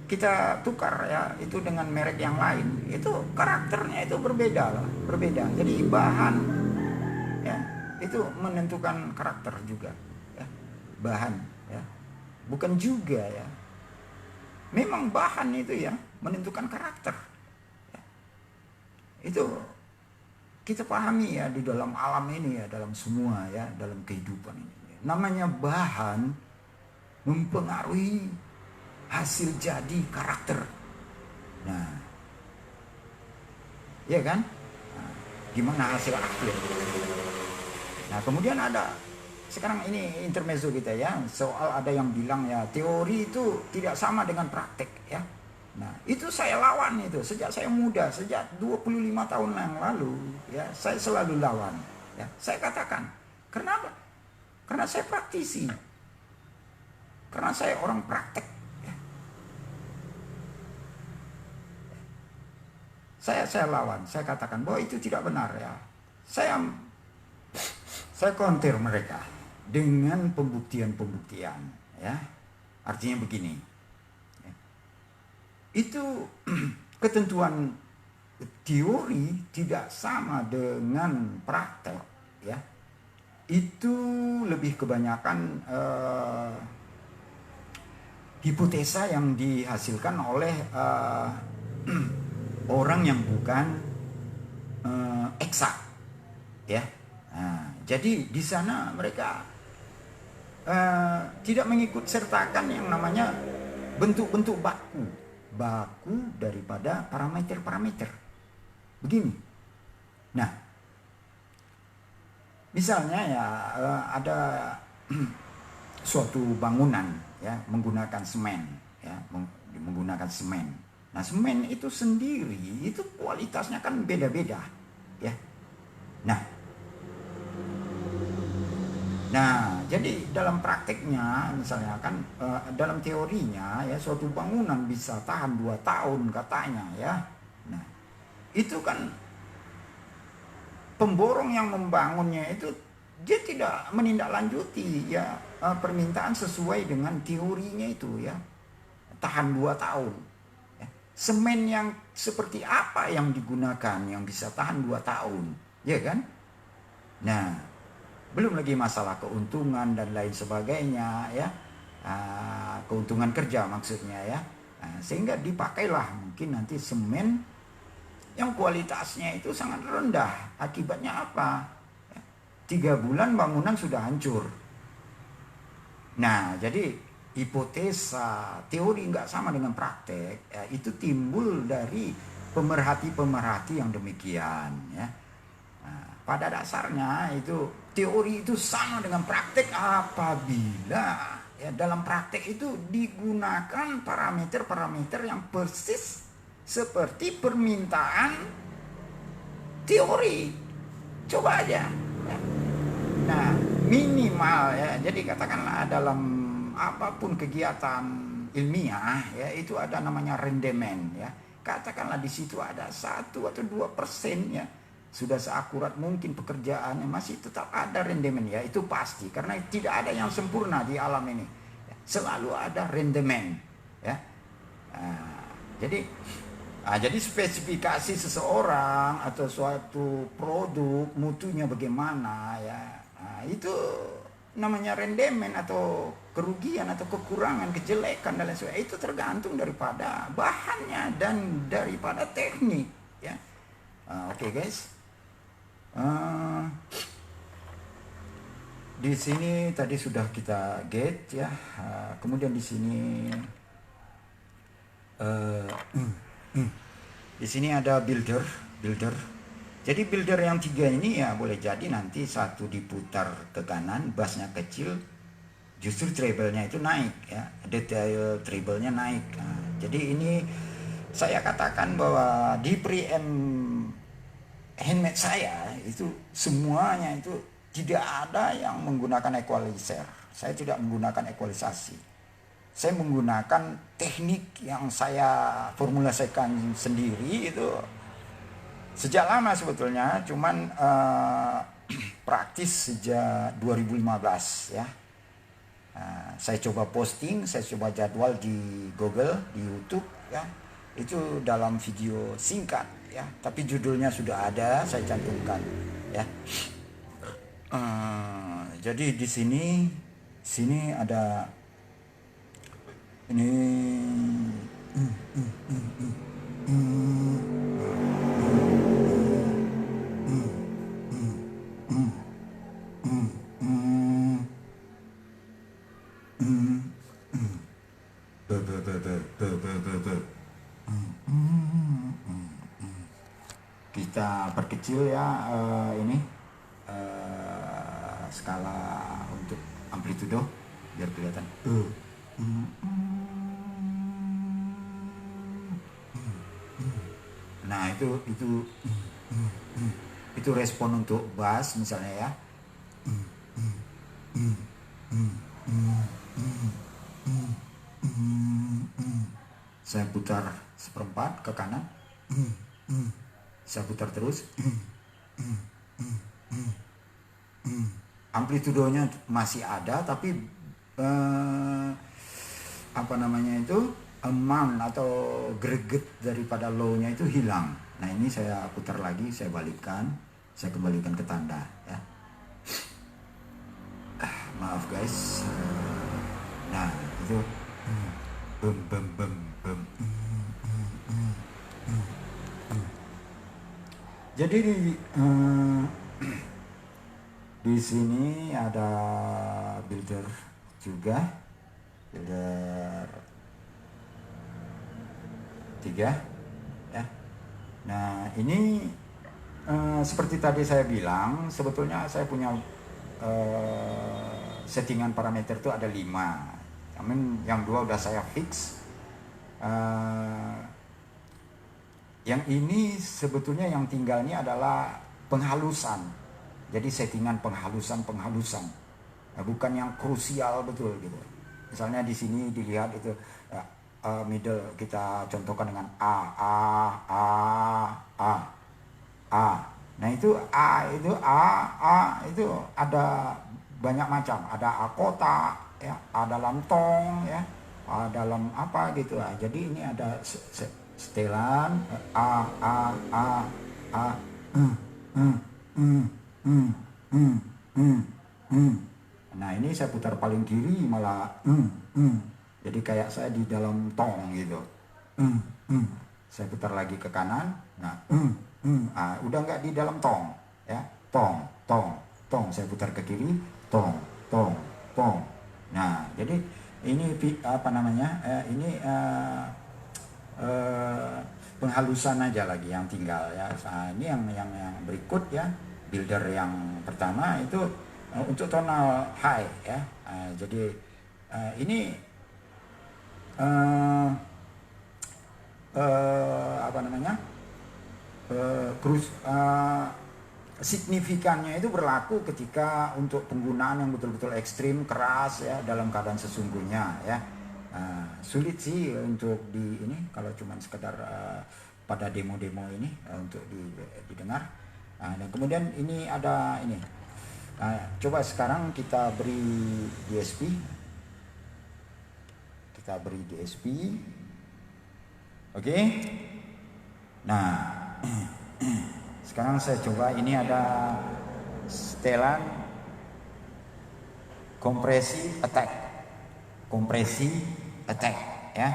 kita tukar ya itu dengan merek yang lain, itu karakternya itu berbeda lah, berbeda. Jadi bahan ya itu menentukan karakter juga ya, bahan ya. Bukan juga ya. Memang bahan itu ya menentukan karakter. Ya. Itu kita pahami ya di dalam alam ini ya, dalam semua ya, dalam kehidupan ini. Namanya bahan mempengaruhi hasil jadi karakter. Nah, ya kan? Nah, gimana hasil akhir? Nah, kemudian ada sekarang ini intermezzo kita ya, soal ada yang bilang ya teori itu tidak sama dengan praktek ya. Nah, itu saya lawan itu sejak saya muda, sejak 25 tahun yang lalu ya, saya selalu lawan ya. Saya katakan, kenapa? Karena saya praktisi. Karena saya orang praktek ya. Saya lawan, saya katakan bahwa itu tidak benar ya. Saya counter mereka dengan pembuktian-pembuktian ya. Artinya begini. Itu ketentuan teori tidak sama dengan praktek ya. Itu lebih kebanyakan hipotesa yang dihasilkan oleh orang yang bukan eksak ya. Nah, jadi di sana mereka tidak mengikut sertakan yang namanya bentuk-bentuk baku daripada parameter-parameter. Begini. Nah, misalnya ya ada suatu bangunan ya menggunakan semen ya, menggunakan semen. Nah, semen itu sendiri itu kualitasnya kan beda-beda ya. Nah, jadi dalam prakteknya misalnya kan dalam teorinya ya suatu bangunan bisa tahan 2 tahun katanya ya. Nah, itu kan pemborong yang membangunnya itu dia tidak menindaklanjuti ya permintaan sesuai dengan teorinya itu ya. Tahan 2 tahun. Ya. Semen yang seperti apa yang digunakan yang bisa tahan 2 tahun, ya kan? Nah, belum lagi masalah keuntungan dan lain sebagainya ya, keuntungan kerja maksudnya ya. Sehingga dipakailah mungkin nanti semen yang kualitasnya itu sangat rendah. Akibatnya apa? 3 bulan bangunan sudah hancur. Nah, jadi hipotesa teori nggak sama dengan praktek ya, itu timbul dari pemerhati-pemerhati yang demikian ya. Pada dasarnya itu teori itu sama dengan praktek apabila ya dalam praktek itu digunakan parameter-parameter yang persis seperti permintaan teori. Coba aja. Ya. Nah, minimal ya. Jadi katakanlah dalam apapun kegiatan ilmiah ya itu ada namanya rendemen ya. Katakanlah di situ ada 1 atau 2% ya. Sudah seakurat mungkin pekerjaannya masih tetap ada rendemen ya, itu pasti karena tidak ada yang sempurna di alam ini ya, selalu ada rendemen ya. Jadi spesifikasi seseorang atau suatu produk mutunya bagaimana ya, itu namanya rendemen atau kerugian atau kekurangan, kejelekan dan lain sebagainya, itu tergantung daripada bahannya dan daripada teknik ya. Oke, guys. Di sini tadi sudah kita get ya. Kemudian di sini di sini ada builder. Jadi builder yang 3 ini ya boleh jadi nanti satu diputar ke kanan, bassnya kecil, justru treble-nya itu naik ya, detail treble-nya naik. Jadi ini saya katakan bahwa di preamp handmade saya itu semuanya itu tidak ada yang menggunakan equalizer. Saya tidak menggunakan equalisasi. Saya menggunakan teknik yang saya formulasikan sendiri itu sejak lama sebetulnya, cuman praktis sejak 2015 ya. Saya coba posting, saya coba jadwal di Google, di YouTube ya. Itu dalam video singkat ya, tapi judulnya sudah ada, saya cantumkan ya. Jadi di sini ada ini perkecil ya ini skala untuk amplitudo biar kelihatan. Nah itu respon untuk bass misalnya ya. Saya putar seperempat ke kanan, saya putar terus. Amplitudonya masih ada, tapi apa namanya itu, amount atau greget daripada low-nya itu hilang. Nah ini saya putar lagi, saya balikkan, saya kembalikan ke tanda ya. Maaf guys. Nah itu bum bum bum bum. Jadi di sini ada builder juga, builder 3 ya. Nah ini seperti tadi saya bilang, sebetulnya saya punya settingan parameter itu ada 5. Namun yang 2 udah saya fix. Yang ini sebetulnya yang tinggalnya adalah penghalusan. Jadi settingan penghalusan, bukan yang krusial betul gitu. Misalnya di sini dilihat itu middle kita contohkan dengan A. Nah itu A itu ada banyak macam. Ada A kotak ya, A dalam tong ya, A dalam apa gitu. Jadi ini ada setelan A. Nah ini saya putar paling kiri malah jadi kayak saya di dalam tong gitu. Saya putar lagi ke kanan. Nah udah nggak di dalam tong ya, tong. Saya putar ke kiri, tong. Nah jadi ini apa namanya, ini penghalusan aja lagi yang tinggal ya. Nah, ini yang berikut ya, builder yang pertama itu untuk tonal high ya. Jadi ini apa namanya, signifikannya itu berlaku ketika untuk penggunaan yang betul-betul ekstrim, keras ya, dalam keadaan sesungguhnya ya. Sulit sih untuk di ini kalau cuman sekedar pada demo-demo ini untuk didengar. Dan kemudian ini ada ini. Coba sekarang kita beri DSP. Oke. Nah, sekarang saya coba, ini ada setelan kompresi attack ya.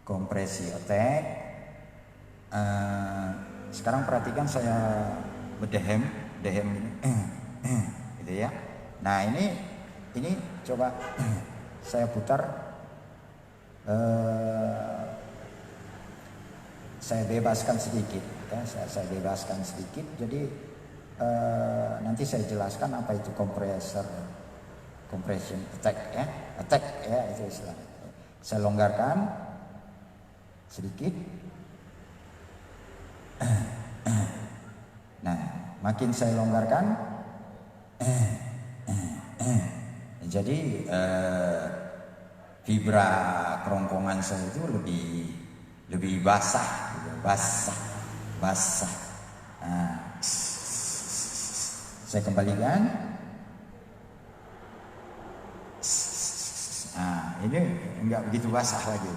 Kompresi attack. Sekarang perhatikan saya berdehem ini gitu ya. Nah ini coba saya putar, saya bebaskan sedikit ya, saya bebaskan sedikit. Jadi nanti saya jelaskan apa itu compression attack ya, itu istilahnya. Saya longgarkan sedikit. Nah, makin saya longgarkan, jadi vibra kerongkongan saya itu lebih basah. Nah, saya kembalikan. Nah, ini enggak begitu basah lagi.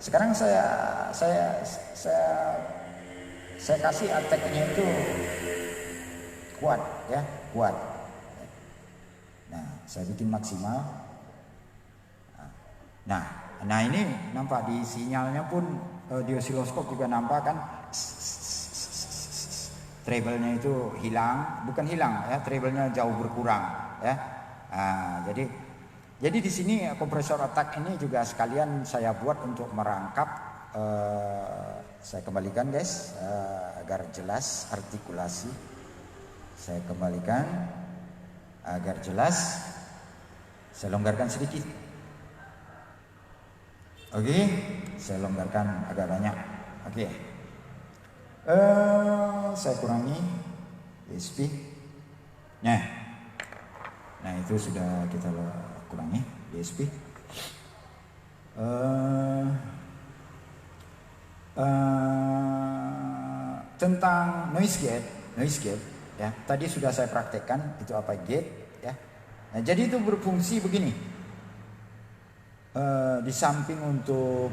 Sekarang saya kasih attack-nya itu kuat ya, kuat. Nah, saya bikin maksimal. Nah ini nampak di sinyalnya pun di osiloskop juga nampak kan, treble-nya itu bukan hilang ya, treble-nya jauh berkurang ya. Jadi di sini kompresor attack ini juga sekalian saya buat untuk merangkap Saya kembalikan guys, agar jelas artikulasi. Saya kembalikan agar jelas. Saya longgarkan sedikit. Oke, saya longgarkan agak banyak. Oke. Saya kurangi DSP. Nah itu sudah kita kurangi DSP. Tentang noise gate ya, tadi sudah saya praktekkan itu apa gate ya. Nah, jadi itu berfungsi begini. Di samping untuk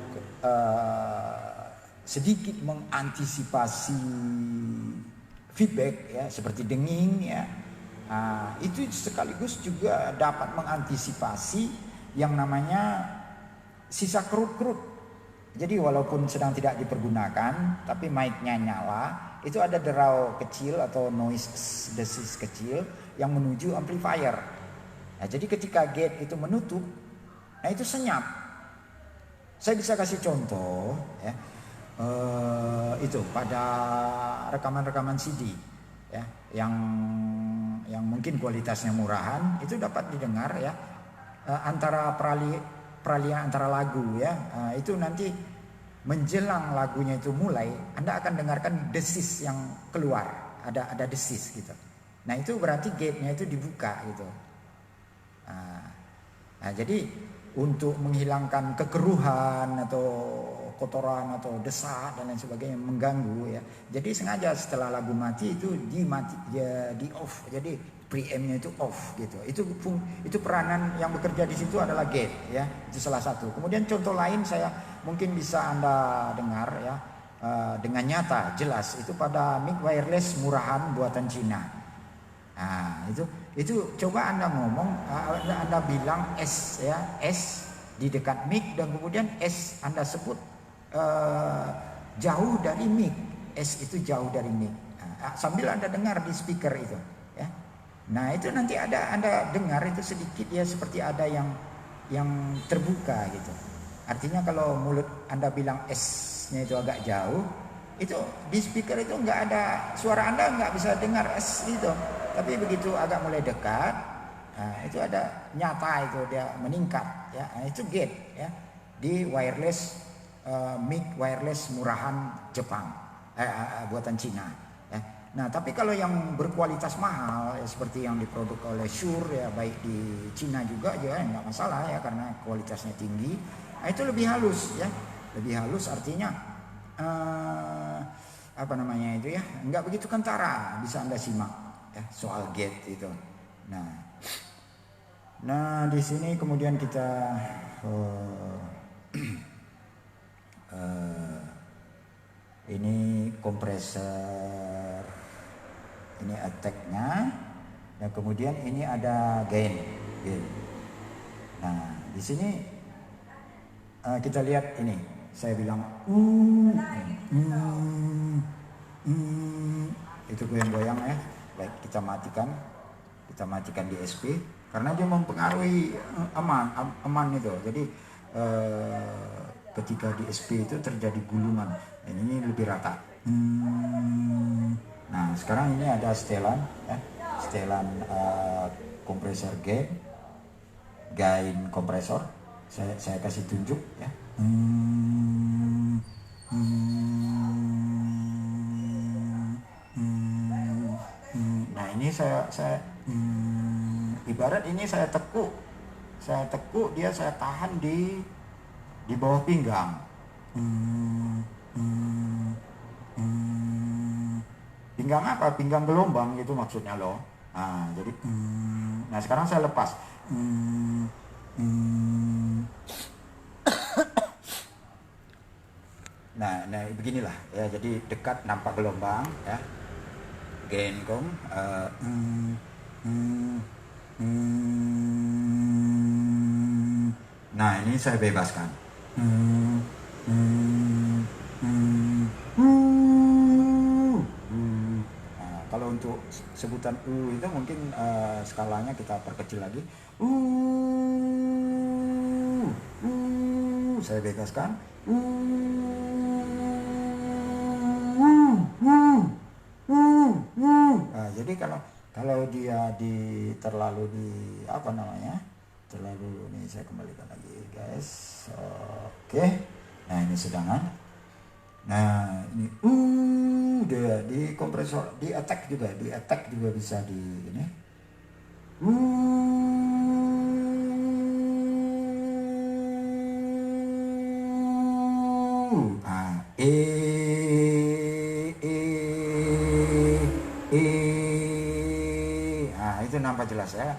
sedikit mengantisipasi feedback ya, seperti denging ya. Itu sekaligus juga dapat mengantisipasi yang namanya sisa kerut-kerut. Jadi walaupun sedang tidak dipergunakan, tapi mic-nya nyala, itu ada derau kecil atau noise desis kecil yang menuju amplifier. Nah, jadi ketika gate itu menutup, nah itu senyap. Saya bisa kasih contoh ya, itu pada rekaman-rekaman CD ya, yang mungkin kualitasnya murahan, itu dapat didengar ya, antara peralihan antara lagu ya, itu nanti menjelang lagunya itu mulai, Anda akan dengarkan desis yang keluar, ada desis gitu. Nah itu berarti gate-nya itu dibuka gitu. Nah jadi untuk menghilangkan kekeruhan atau kotoran atau desak dan lain sebagainya mengganggu ya. Jadi sengaja setelah lagu mati itu di off. Jadi preamp-nya itu off gitu. Itu peranan yang bekerja di situ adalah gate ya. Itu salah satu. Kemudian contoh lain saya mungkin bisa Anda dengar ya, dengan nyata jelas itu pada mic wireless murahan buatan Cina. Nah, itu coba Anda ngomong, Anda bilang S ya, S di dekat mic dan kemudian S Anda sebut jauh dari mic. S itu jauh dari mic. Sambil Anda dengar di speaker itu ya. Nah, itu nanti Anda dengar itu sedikit ya, seperti ada yang terbuka gitu. Artinya kalau mulut Anda bilang S-nya itu agak jauh, itu di speaker itu nggak ada suara, Anda nggak bisa dengar S itu. Tapi begitu agak mulai dekat, nah, itu ada nyata itu dia meningkat ya. Nah, itu gate ya di wireless mic wireless murahan Jepang, buatan Cina ya. Nah tapi kalau yang berkualitas mahal ya, seperti yang diproduk oleh Shure ya, baik di Cina juga ya nggak masalah ya, karena kualitasnya tinggi. Nah, itu lebih halus ya, lebih halus artinya apa namanya itu ya, nggak begitu kentara, bisa Anda simak ya, soal gate itu. Nah di sini kemudian kita ini kompresor, ini attack-nya, dan kemudian ini ada gain. Nah di sini kita lihat ini, saya bilang itu goyang-goyang ya. Baik, kita matikan DSP karena dia mempengaruhi aman itu. Jadi ketika DSP itu terjadi gulungan, ini lebih rata. Nah sekarang ini ada setelan ya, setelan kompresor gain kompresor. Saya kasih tunjuk ya. Nah ini saya ibarat ini saya tekuk dia, saya tahan di bawah pinggang. Pinggang apa? Pinggang gelombang gitu maksudnya loh. Nah jadi nah sekarang saya lepas. Nah beginilah ya, jadi dekat nampak gelombang ya. Gain kom nah ini saya bebaskan. Nah, kalau untuk sebutan itu mungkin skalanya kita perkecil lagi. Saya bebaskan. jadi kalau dia terlalu di apa namanya, terlalu ini, saya kembalikan lagi guys. Oke. Nah ini sedangkan. Nah ini dia di kompresor, di attack juga bisa di ini. Nah, nah itu nampak jelas ya.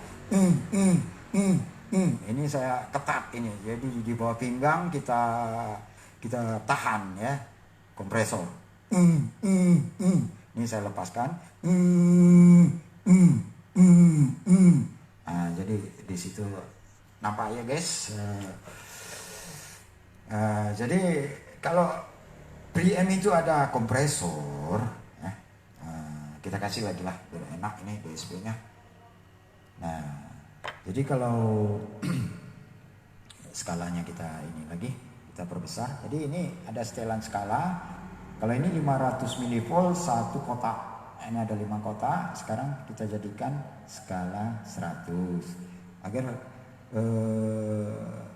Ini saya ketat ini, jadi di bawah pinggang kita tahan ya, kompresor. Ini saya lepaskan. Nah, jadi di situ nampak ya guys. Jadi kalau preamp itu ada kompresor ya. Kita kasih lagi lah biar enak ini DSP-nya. Nah, jadi kalau skalanya kita ini lagi, kita perbesar. Jadi ini ada setelan skala. Kalau ini 500 mV satu kotak. Ini ada 5 kotak. Sekarang kita jadikan skala 100 agar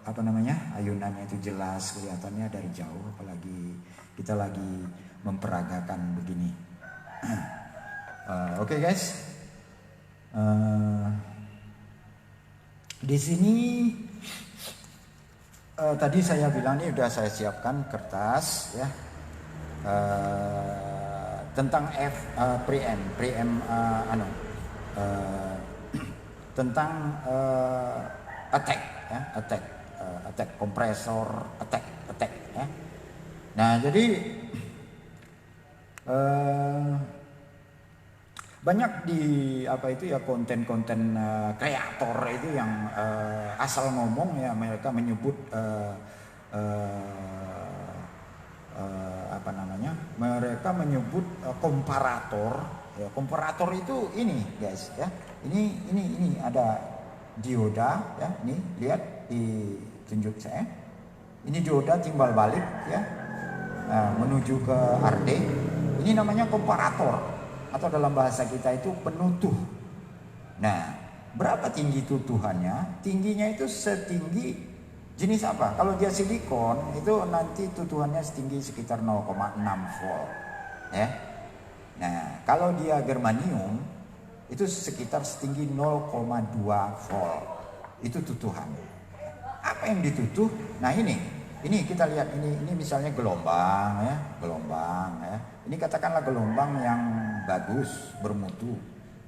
apa namanya, ayunannya itu jelas kelihatannya dari jauh, apalagi kita lagi memperagakan begini. Oke guys, di sini tadi saya bilang ini udah saya siapkan kertas ya, tentang preamp tentang attack ya, attack kompresor attack ya. Nah jadi banyak di apa itu ya, konten-konten kreator itu yang asal ngomong ya, mereka menyebut apa namanya, mereka menyebut komparator ya. Komparator itu ini guys ya, ini ada dioda ya, ini lihat di tunjuk saya, ini dioda timbal balik ya, menuju ke RD. Ini namanya komparator, atau dalam bahasa kita itu penutuh. Nah, berapa tinggi tutuhannya? Tingginya itu setinggi jenis apa? Kalau dia silikon itu nanti tutuhannya setinggi sekitar 0,6 volt ya. Nah, kalau dia germanium itu sekitar setinggi 0,2 volt. Itu tutuhan. Apa yang ditutuh? Nah ini kita lihat, ini misalnya gelombang ya, Ini katakanlah gelombang yang bagus, bermutu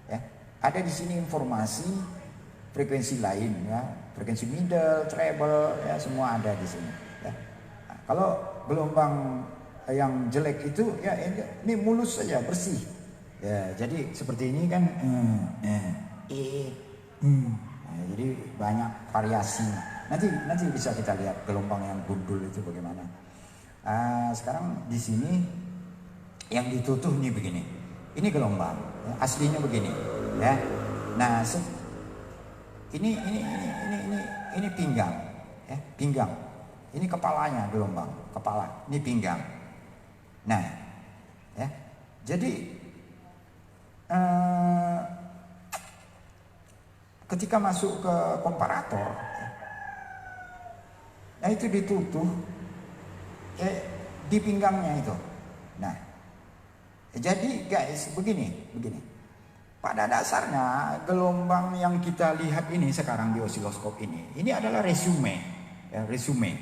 ya. Ada di sini informasi frekuensi lain ya, frekuensi middle, treble ya, semua ada di sini ya. Nah, kalau gelombang yang jelek itu ya ini mulus saja, bersih ya. Jadi seperti ini kan nah, jadi banyak variasi. Nanti bisa kita lihat gelombang yang gundul itu bagaimana. Sekarang di sini yang ditutuh nih begini. Ini gelombang, ya, aslinya begini, ya. Nah, ini pinggang, ya, pinggang. Ini kepalanya gelombang, kepala. Ini pinggang. Nah, ya. Jadi ketika masuk ke komparator, nah itu ditutup di pinggangnya itu. Nah, jadi guys begini. Pada dasarnya gelombang yang kita lihat ini sekarang di osiloskop ini adalah resume. Ya, resume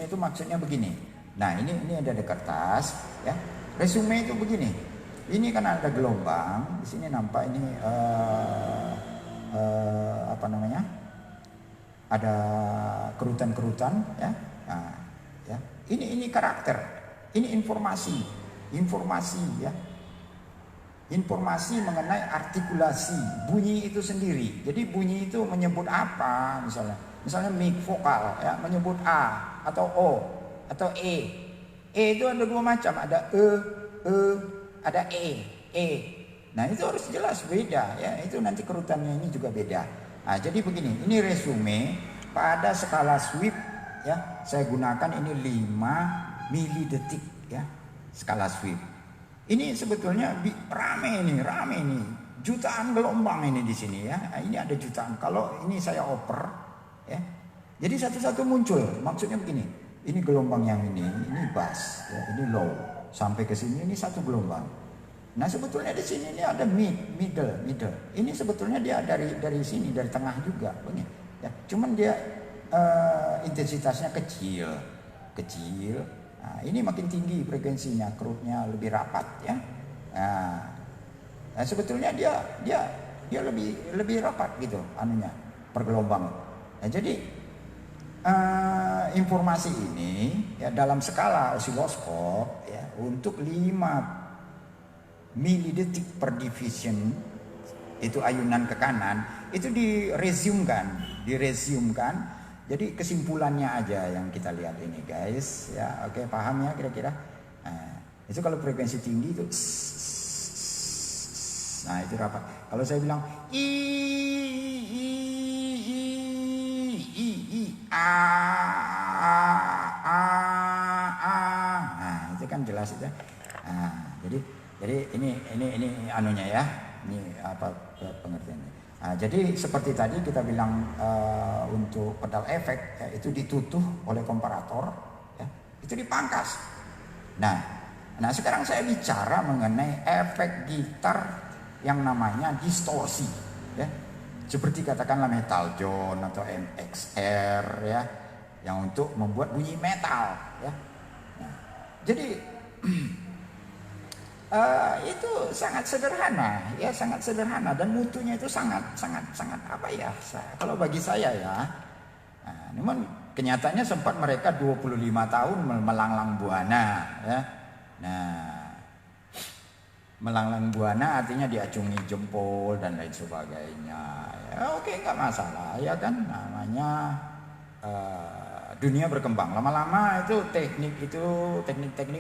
itu maksudnya begini. Nah ini ada di kertas. Ya, resume itu begini. Ini kan ada gelombang. Di sini nampak ini apa namanya? Ada kerutan ya. Nah, ya. Ini karakter, ini informasi ya. Informasi mengenai artikulasi bunyi itu sendiri. Jadi bunyi itu menyebut apa, misalnya mic vokal ya, menyebut A atau O atau E. E itu ada dua macam, ada ada E. Nah itu harus jelas beda ya. Itu nanti kerutannya ini juga beda. Nah jadi begini, ini resume pada skala sweep ya. Saya gunakan ini 5 milidetik ya, skala sweep. Ini sebetulnya rame nih. jutaan gelombang ini di sini ya. Ini ada jutaan. Kalau ini saya oper ya. Jadi satu-satu muncul. Maksudnya begini. Ini gelombang yang ini bass, ya, ini low. Sampai ke sini ini satu gelombang. Nah, sebetulnya di sini ini ada middle. Ini sebetulnya dia dari sini, dari tengah juga, begini. Ya, cuman dia intensitasnya kecil. Nah, ini makin tinggi frekuensinya, kerutnya lebih rapat ya. Nah, sebetulnya dia lebih rapat gitu anunya per gelombang. Nah, jadi informasi ini ya dalam skala osiloskop ya untuk 5 milidetik per division itu ayunan ke kanan itu diresumkan. Jadi kesimpulannya aja yang kita lihat ini guys ya. Oke, paham ya kira-kira. Nah, itu kalau frekuensi tinggi itu nah itu rapat. Kalau saya bilang nah itu kan jelas itu. Nah, jadi ini anunya ya. Ini apa pengertiannya. Nah, jadi seperti tadi kita bilang untuk pedal efek ya, itu ditutup oleh komparator ya, itu dipangkas. Nah sekarang saya bicara mengenai efek gitar yang namanya distorsi ya. Seperti katakanlah metal tone atau MXR ya, yang untuk membuat bunyi metal ya. Nah, jadi itu sangat sederhana ya, sangat sederhana dan mutunya itu sangat apa ya, kalau bagi saya ya. Nah, namun kenyataannya sempat mereka 25 tahun melanglang buana ya. Nah, melanglang buana artinya diacungi jempol dan lain sebagainya ya. Oke, nggak masalah ya kan, namanya dunia berkembang lama-lama, itu teknik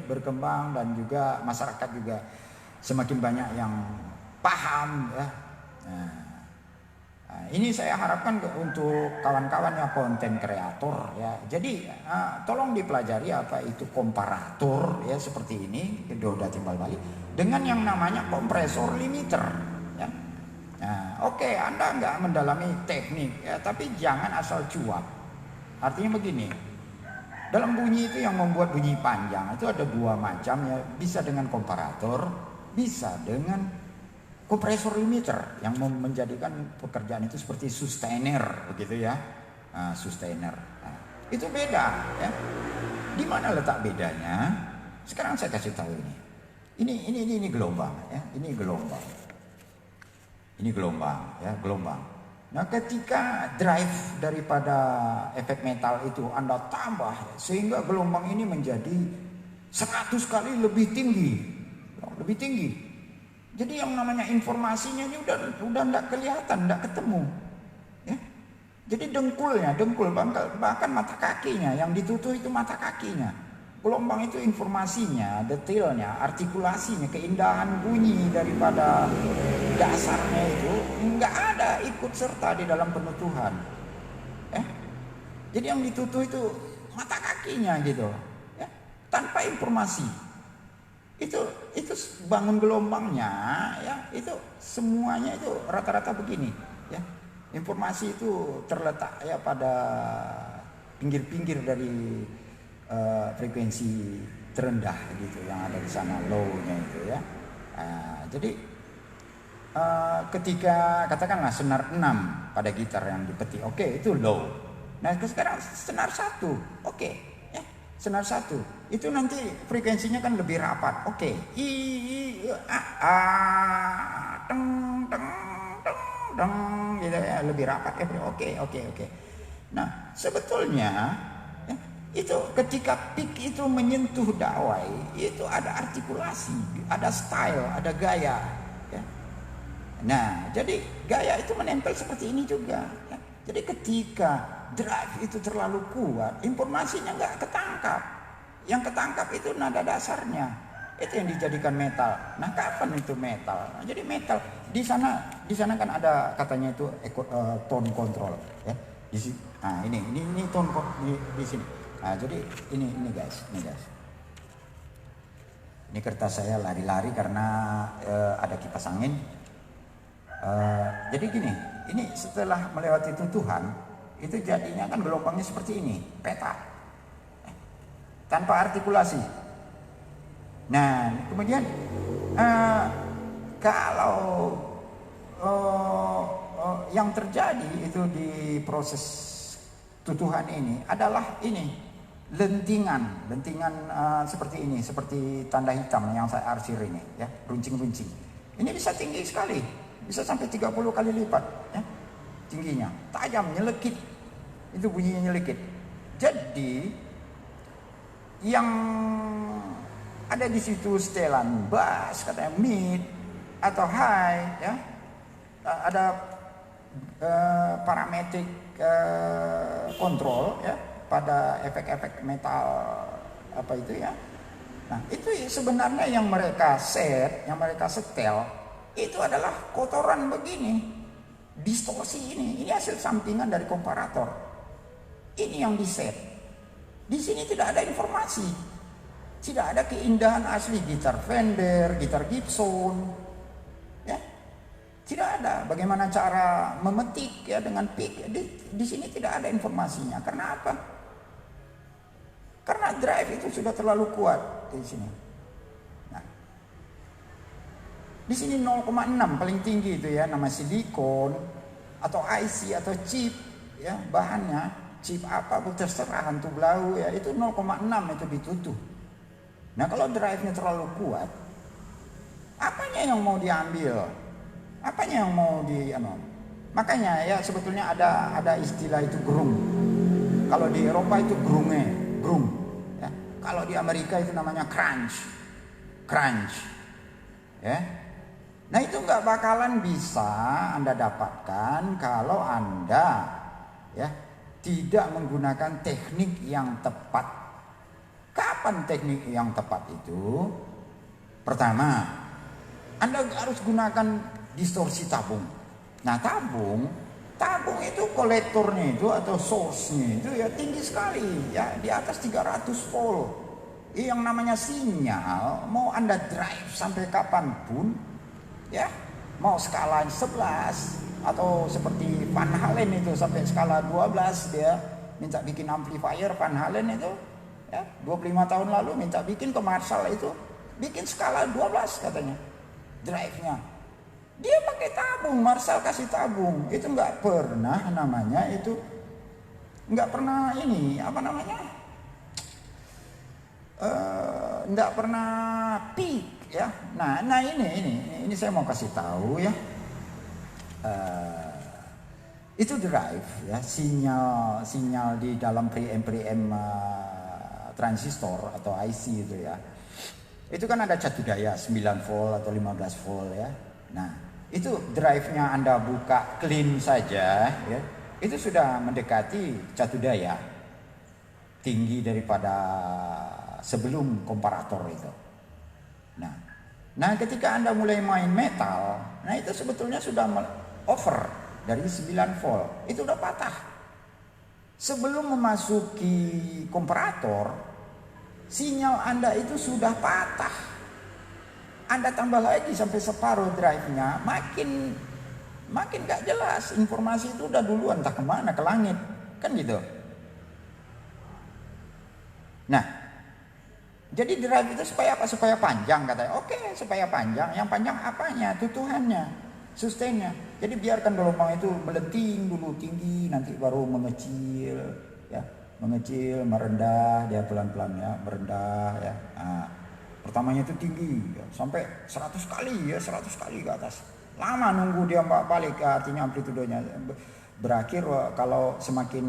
berkembang dan juga masyarakat juga semakin banyak yang paham ya. Nah, ini saya harapkan untuk kawan-kawan yang konten kreator ya. Jadi tolong dipelajari apa itu komparator ya, seperti ini dioda timbal balik dengan yang namanya kompresor limiter ya. Nah, oke, Anda nggak mendalami teknik ya, tapi jangan asal cuap. Artinya begini, dalam bunyi itu yang membuat bunyi panjang itu ada 2 macam ya, bisa dengan komparator, bisa dengan kompresor limiter yang menjadikan pekerjaan itu seperti sustainer begitu ya. Sustainer. Nah, itu beda ya. Di mana letak bedanya? Sekarang saya kasih tahu ini. Ini gelombang ya, ini gelombang ya, gelombang. Nah, ketika drive daripada efek metal itu Anda tambah sehingga gelombang ini menjadi 100 kali lebih tinggi. Jadi yang namanya informasinya ini udah enggak kelihatan, enggak ketemu. Ya. Jadi dengkul bahkan mata kakinya yang ditutup itu mata kakinya. Gelombang itu informasinya, detailnya, artikulasinya, keindahan bunyi daripada dasarnya itu nggak ada ikut serta di dalam penutuhan. Jadi yang ditutup itu mata kakinya gitu, ya, tanpa informasi. Itu bangun gelombangnya, ya, itu semuanya itu rata-rata begini, ya. Informasi itu terletak ya pada pinggir-pinggir dari frekuensi terendah gitu yang ada di sana, low-nya itu ya. Jadi ketika katakanlah senar 6 pada gitar yang dipetik, oke, itu low. Nah sekarang senar 1, oke, ya, senar 1 itu nanti frekuensinya kan lebih rapat, oke, deng gitu ya, lebih rapat ya, oke. Nah sebetulnya itu ketika peak itu menyentuh dawai itu ada artikulasi, ada style, ada gaya ya. Nah jadi gaya itu menempel seperti ini juga ya. Jadi ketika drive itu terlalu kuat, informasinya nggak ketangkap. Yang ketangkap itu nada dasarnya, itu yang dijadikan metal. Nah kapan itu metal? Nah, jadi metal di sana kan ada katanya itu tone control ya. Di sini, nah ini tone di sini. Nah, jadi ini guys. Ini kertas saya lari-lari karena ada kipas angin. Jadi gini, ini setelah melewati tutuhan, itu jadinya kan gelombangnya seperti ini, peta, tanpa artikulasi. Nah, kemudian kalau yang terjadi itu di proses tutuhan ini adalah ini lentingan seperti ini, seperti tanda hitam yang saya arsir ini, ya, runcing-runcing. Ini bisa tinggi sekali, bisa sampai 30 kali lipat, ya, tingginya, tajam, nyelekit, itu bunyinya nyelekit. Jadi yang ada di situ setelan bass, katanya mid atau high, ya, ada parametric kontrol, ya, pada efek-efek metal apa itu, ya. Nah, itu sebenarnya yang mereka set, yang mereka setel itu adalah kotoran begini, distorsi ini hasil sampingan dari komparator. Ini yang diset. Di sini tidak ada informasi, tidak ada keindahan asli gitar Fender, gitar Gibson, ya, tidak ada. Bagaimana cara memetik, ya, dengan pick, di sini tidak ada informasinya. Karena apa? Karena drive itu sudah terlalu kuat di sini. Nah, di sini 0,6 paling tinggi itu, ya, nama silikon atau IC atau chip, ya, bahannya chip apa pun terserah, hantu belau, ya, itu 0,6 itu ditutup. Nah, kalau drive-nya terlalu kuat, apanya yang mau diambil? Apanya yang mau makanya, ya, sebetulnya ada istilah itu grung. Kalau di Eropa itu grung, ya. Kalau di Amerika itu namanya crunch, ya. Nah, itu nggak bakalan bisa Anda dapatkan kalau Anda, ya, tidak menggunakan teknik yang tepat. Kapan teknik yang tepat itu? Pertama, Anda harus gunakan distorsi tabung. Nah, tabung itu kolektornya itu atau source-nya itu, ya, tinggi sekali, ya, di atas 300 volt. Yang namanya sinyal mau Anda drive sampai kapanpun, ya, mau skala 11 atau seperti Van Halen itu sampai skala 12, dia minta bikin amplifier Van Halen itu, ya, 25 tahun lalu minta bikin ke Marshall itu, bikin skala 12 katanya drive-nya. Dia pakai tabung, Marshall kasih tabung. Itu nggak pernah namanya itu, nggak pernah ini apa namanya, nggak pernah peak, ya. Nah ini saya mau kasih tahu, ya, itu drive, ya, sinyal di dalam preamp transistor atau IC itu, ya. Itu kan ada catu daya 9 volt atau 15 volt, ya. Nah, itu drive-nya Anda buka clean saja, ya, itu sudah mendekati catu daya tinggi daripada sebelum komparator itu. Nah, ketika Anda mulai main metal, nah itu sebetulnya sudah over dari 9 volt, itu udah patah. Sebelum memasuki komparator, sinyal Anda itu sudah patah. Anda tambah lagi sampai separuh drive-nya, makin gak jelas. Informasi itu udah duluan entah kemana, ke langit, kan gitu. Nah, jadi drive itu supaya apa? Supaya panjang katanya. Oke, supaya panjang. Yang panjang apanya? Tutuhannya, sustainnya. Jadi biarkan gelombang itu melenting dulu tinggi, nanti baru mengecil, ya, merendah, dia pelan-pelan, ya, merendah, ya. Nah, pertamanya itu tinggi, ya, sampai 100 kali, ya, 100 kali ke atas. Lama nunggu dia balik, artinya amplitudenya berakhir kalau semakin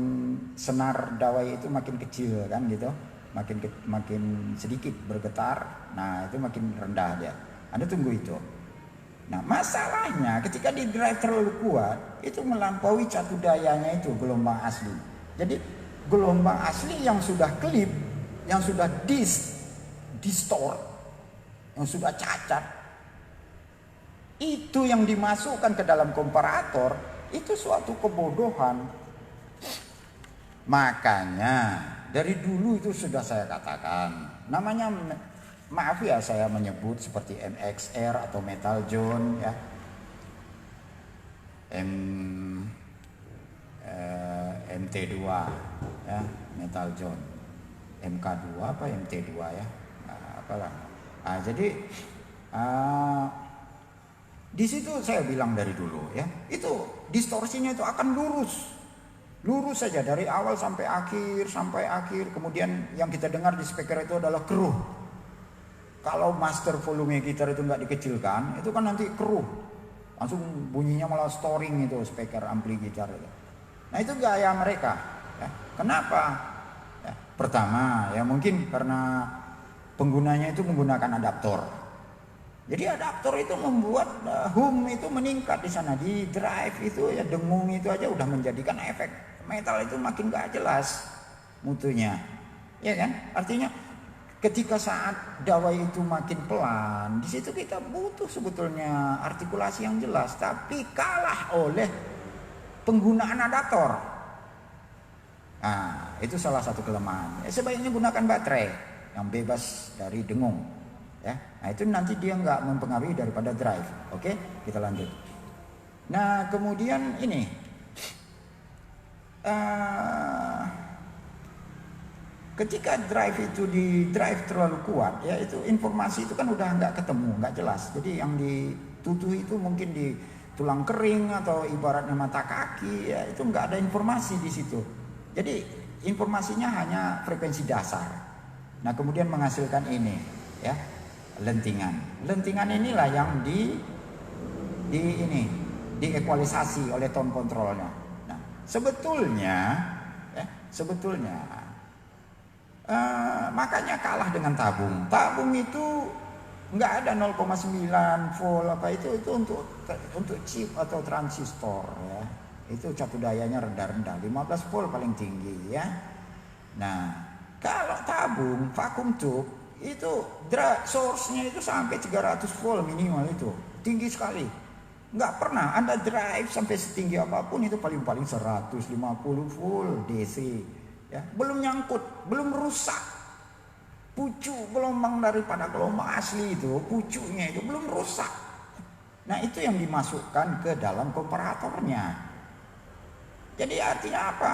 senar dawai itu makin kecil, kan gitu. Makin sedikit bergetar, nah itu makin rendah dia. Anda tunggu itu. Nah, masalahnya ketika di drive terlalu kuat, itu melampaui catu dayanya itu gelombang asli. Jadi gelombang asli yang sudah klip, yang sudah distort, yang sudah cacat, itu yang dimasukkan ke dalam komparator, itu suatu kebodohan. Makanya dari dulu itu sudah saya katakan, namanya, maaf ya saya menyebut seperti MXR atau Metal Zone, ya. M MT2 ya, metal joint. MK2 apa MT2 ya, apalah. Jadi di situ saya bilang dari dulu ya, itu distorsinya itu akan lurus saja dari awal sampai akhir. Kemudian yang kita dengar di speaker itu adalah keruh. Kalau master volume gitar itu nggak dikecilkan, itu kan nanti keruh, langsung bunyinya malah storing itu speaker ampli gitar itu. Nah itu gaya mereka. Ya. Kenapa? Ya, pertama ya mungkin karena penggunanya itu menggunakan adaptor. Jadi adaptor itu membuat hum itu meningkat di sana, di drive itu ya, dengung itu aja udah menjadikan efek metal itu makin gak jelas mutunya, ya kan? Artinya ketika saat dawai itu makin pelan, di situ kita butuh sebetulnya artikulasi yang jelas, tapi kalah oleh penggunaan adaptor. Nah, itu salah satu kelemahan. Sebaiknya gunakan baterai yang bebas dari dengung. Ya, nah itu nanti dia nggak mempengaruhi daripada drive. Oke, kita lanjut. Nah kemudian ini ketika drive itu di drive terlalu kuat, ya itu informasi itu kan udah nggak ketemu, nggak jelas. Jadi yang ditutuh itu mungkin di tulang kering atau ibaratnya mata kaki, ya itu nggak ada informasi di situ. Jadi informasinya hanya frekuensi dasar. Nah kemudian menghasilkan ini, ya. Lentingan inilah yang diekualisasi oleh tone controlnya. Nah, sebetulnya makanya kalah dengan tabung. Tabung itu nggak ada 0,9 volt apa itu untuk chip atau transistor ya. Itu catu dayanya rendah-rendah, 15 volt paling tinggi ya. Nah, kalau tabung vacuum tube itu source-nya itu sampai 300 volt minimal, itu tinggi sekali. Nggak pernah Anda drive sampai setinggi apapun itu paling-paling 150 volt DC ya, belum nyangkut, belum rusak pucuk gelombang daripada gelombang asli itu, pucuknya itu belum rusak. Nah itu yang dimasukkan ke dalam komparatornya. Jadi artinya apa?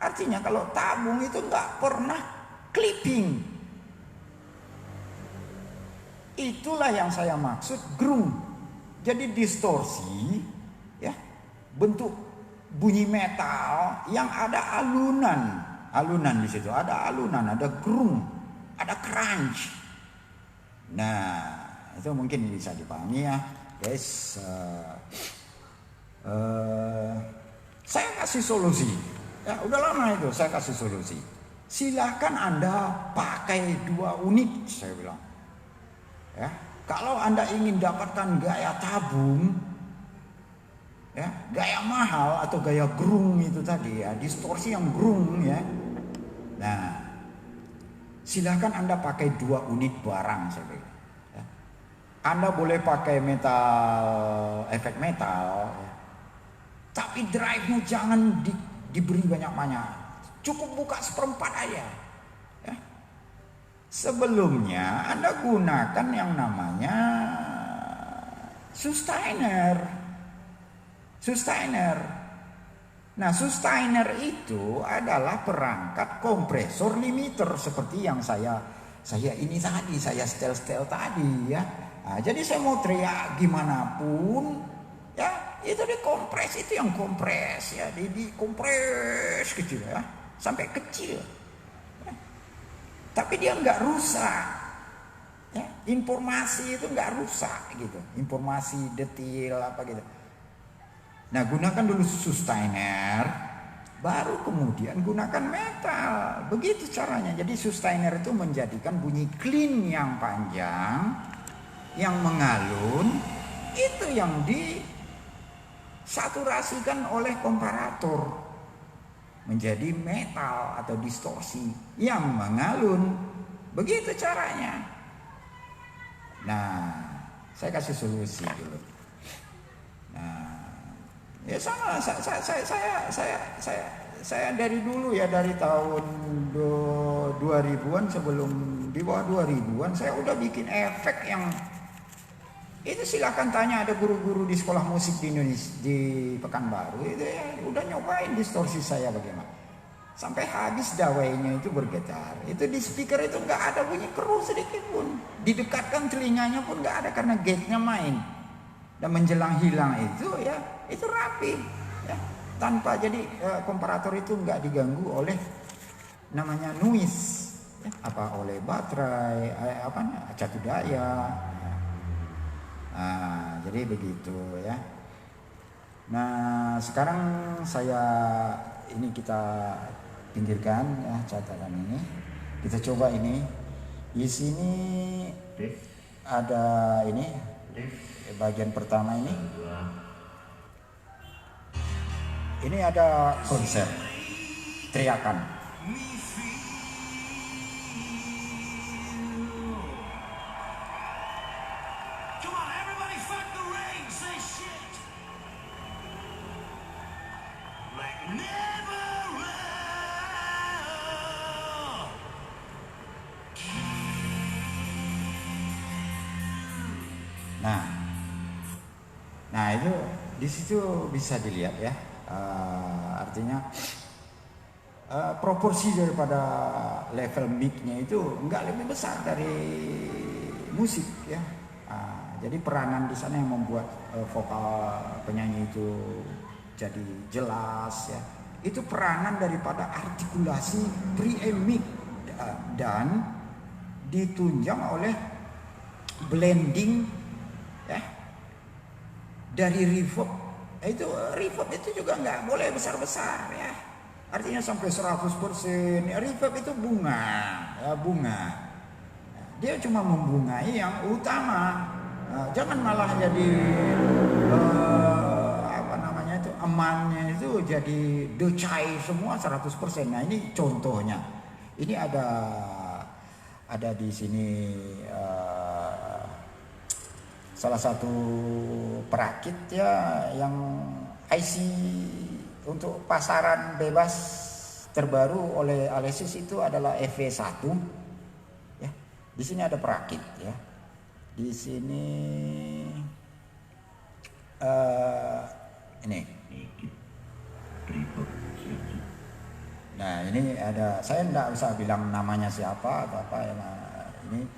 Artinya kalau tabung itu nggak pernah clipping. Itulah yang saya maksud groove. Jadi distorsi ya, bentuk bunyi metal yang ada alunan di situ, ada alunan, ada groove, ada crunch. Nah, itu mungkin bisa dipahami ya, guys. Saya kasih solusi. Ya, udah lama itu saya kasih solusi. Silahkan Anda pakai 2 unit, saya bilang. Ya, kalau Anda ingin dapatkan gaya tabung, ya, gaya mahal atau gaya grung itu tadi ya, distorsi yang grung ya. Nah, silahkan Anda pakai 2 unit barang, saya bilang. Ya. Anda boleh pakai efek metal, ya. Tapi drive-nya jangan diberi banyak-banyak. Cukup buka 1/4 aja. Sebelumnya Anda gunakan yang namanya sustainer. Nah, sustainer itu adalah perangkat kompresor limiter seperti yang saya ini tadi, saya setel tadi ya. Nah, jadi saya mau teriak gimana pun ya, itu dikompres, itu yang kompres ya, dikompres kecil ya, sampai kecil. Tapi dia nggak rusak, ya, informasi itu nggak rusak gitu, informasi detail apa gitu. Nah gunakan dulu sustainer, baru kemudian gunakan metal, begitu caranya. Jadi sustainer itu menjadikan bunyi clean yang panjang, yang mengalun, itu yang disaturasikan oleh komparator menjadi metal atau distorsi yang mengalun, begitu caranya. Nah, saya kasih solusi dulu. Nah, ya sama, saya dari dulu ya, dari tahun 2000-an, sebelum di bawah 2000-an saya udah bikin efek yang Itu silahkan tanya, ada guru-guru di sekolah musik di Indonesia, di Pekanbaru itu ya udah nyobain distorsi saya bagaimana. Sampai habis dawainya itu bergetar. Itu di speaker itu nggak ada bunyi keruh sedikit pun. Didekatkan telinganya pun nggak ada karena gate-nya main. Dan menjelang hilang itu ya itu rapi. Ya. Tanpa jadi komparator itu nggak diganggu oleh namanya noise. Ya, apa oleh baterai, catu daya. Nah, jadi begitu ya. Nah, sekarang kita pinggirkan ya catatan ini. Kita coba ini. Di sini ada ini bagian pertama ini. Ini ada konsep teriakan. Nah itu di situ bisa dilihat ya, artinya proporsi daripada level mic-nya itu enggak lebih besar dari musik ya. Jadi peranan di sana yang membuat vokal penyanyi itu jadi jelas ya. Itu peranan daripada artikulasi preamp mic dan ditunjang oleh blending ya dari reverb. Reverb itu juga nggak boleh besar-besar ya. Artinya sampai 100%. Reverb itu bunga. Dia cuma membungai yang utama. Jangan malah jadi emannya itu jadi decai semua 100%. Nah, ini contohnya. Ini ada di sini salah satu perakit ya yang IC untuk pasaran bebas terbaru oleh Alesis itu adalah EV1 ya. Di sini ada perakit ya. Di sini ini. Nah, ini ada, saya enggak usah bilang namanya siapa atau apa ya. Nah, ini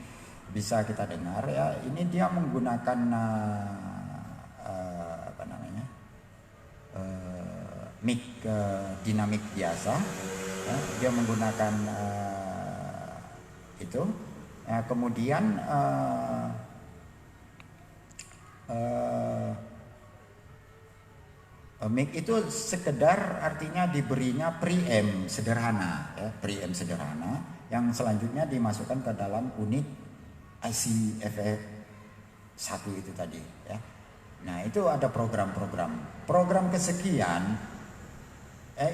bisa kita dengar ya. Ini dia menggunakan mic dinamik biasa ya. Dia menggunakan itu ya, kemudian mic itu sekedar artinya diberinya preamp sederhana ya, preamp sederhana yang selanjutnya dimasukkan ke dalam unit IC FF1 itu tadi ya. Nah, itu ada program kesekian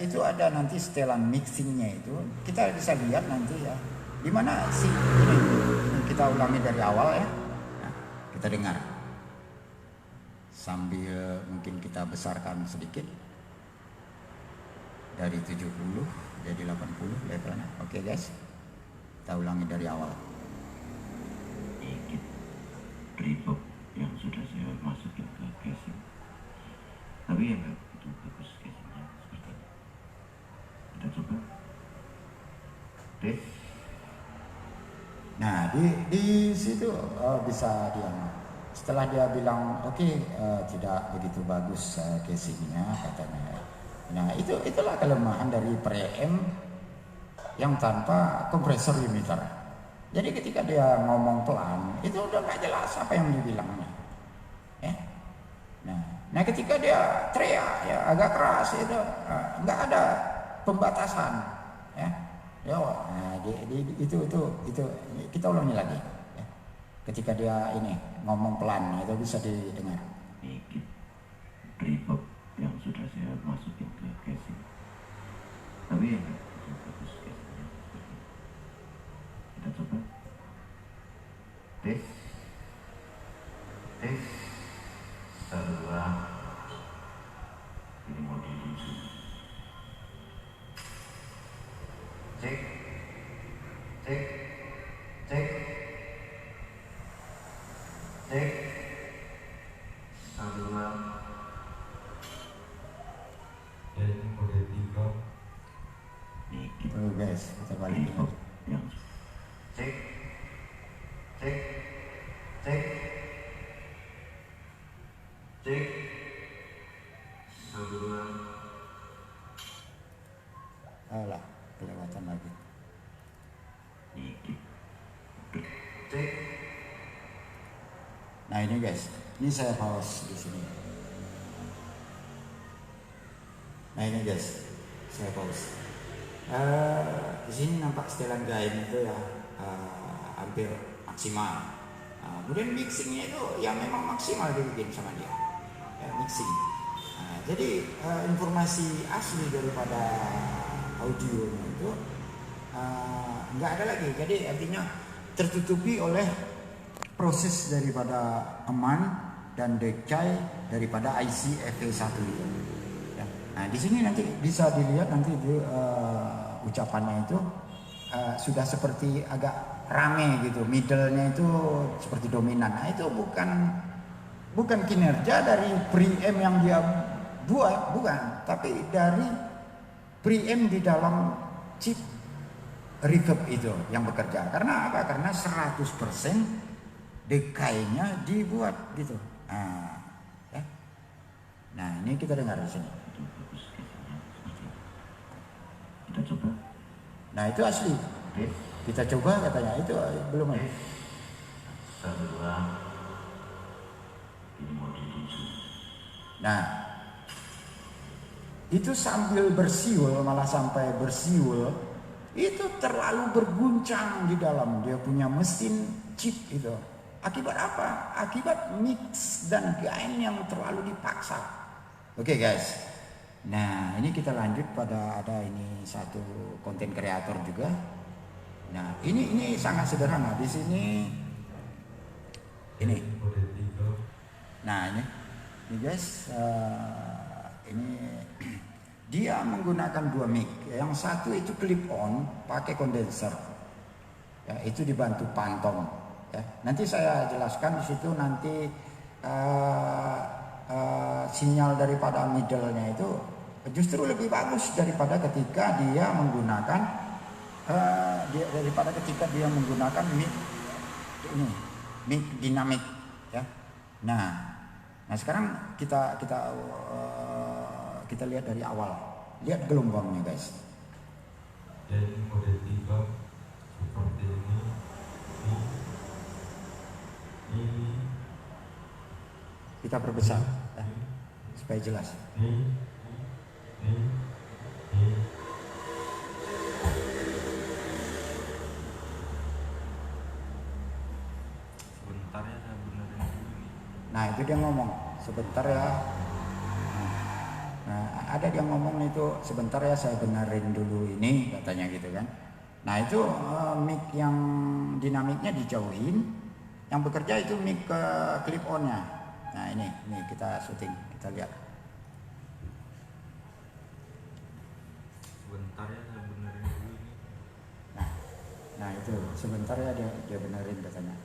itu ada nanti setelan mixingnya itu kita bisa lihat nanti ya di mana sih ini kita ulangi dari awal ya. Nah, kita dengar sambil mungkin kita besarkan sedikit dari 70 jadi 80 levelnya. Oke guys, kita ulangi dari awal. Reverb yang sudah saya masukin ke casing, tapi ya nggak begitu bagus casingnya seperti ini. Kita coba tes. Nah, di situ bisa dia setelah dia bilang tidak begitu bagus casingnya katanya. Nah, itulah kelemahan dari preamp yang tanpa kompresor limiter. Jadi ketika dia ngomong pelan itu udah nggak jelas apa yang dibilangnya ya. Nah ketika dia teriak ya agak keras itu nggak ada pembatasan ya. Nah, itu kita ulangi lagi ya. Ketika dia ini ngomong pelan itu bisa didengar. Reverb yang sudah saya masukin ke casing, tapi ya bagus casingnya. Kita coba tes 1 2. Ini mau diuji. Cek guys, kita balikin. reverb yang Cek, cek, cek, cek. Alah, kelewatan lagi. dikit. Cek. Nah ini guys, ini saya pause di sini. Nah ini guys, saya pause. Di sini nampak setelan gain itu ya hampir maksimal. Kemudian mixingnya itu ya memang maksimal dibikin sama dia, ya, mixing. Jadi informasi asli daripada audionya itu nggak ada lagi. Jadi artinya tertutupi oleh proses daripada aman dan decay daripada IC FE1 itu. Ya. Nah di sini nanti bisa dilihat nanti di, ucapannya itu sudah seperti agak rame gitu, middle-nya itu seperti dominan. Nah itu bukan kinerja dari preamp yang dia buat, bukan, tapi dari preamp di dalam chip reverb itu yang bekerja. Karena apa? Karena 100% decay-nya dibuat gitu. Nah, ya. Nah ini kita dengar di sini. Itu bagus casingnya seperti itu. Kita coba. Nah itu asli. Tes. Kita coba katanya itu belum ada. 1, 2. Ini mau diuji. Nah itu sambil bersiul, malah sampai bersiul, itu terlalu berguncang di dalam dia punya mesin chip itu. Akibat apa? Akibat mix dan gain yang terlalu dipaksa. Oke guys. Nah ini kita lanjut pada ada ini satu konten kreator juga. Nah ini sangat sederhana di sini. Ini. Nah ini guys. Ini dia menggunakan dua mic. Yang satu itu clip on pakai kondenser. Ya, itu dibantu phantom. Ya, nanti saya jelaskan di situ nanti sinyal daripada middle-nya itu justru lebih bagus daripada ketika dia menggunakan mic ini, mic dinamik. Ya. Nah sekarang kita lihat dari awal. Lihat gelombangnya guys. Jadi model 3 seperti ini. Kita perbesar ya, supaya jelas. Sebentar ya saya benerin dulu nih. Nah itu dia ngomong sebentar ya. Nah ada dia ngomong itu sebentar ya saya benerin dulu ini katanya gitu kan. Nah itu mic yang dinamiknya dijauhin, yang bekerja itu mic clip on-nya. Nah ini kita syuting, kita lihat. Sebentar ya saya benerin dulu nih. Nah itu sebentar ya dia benerin katanya.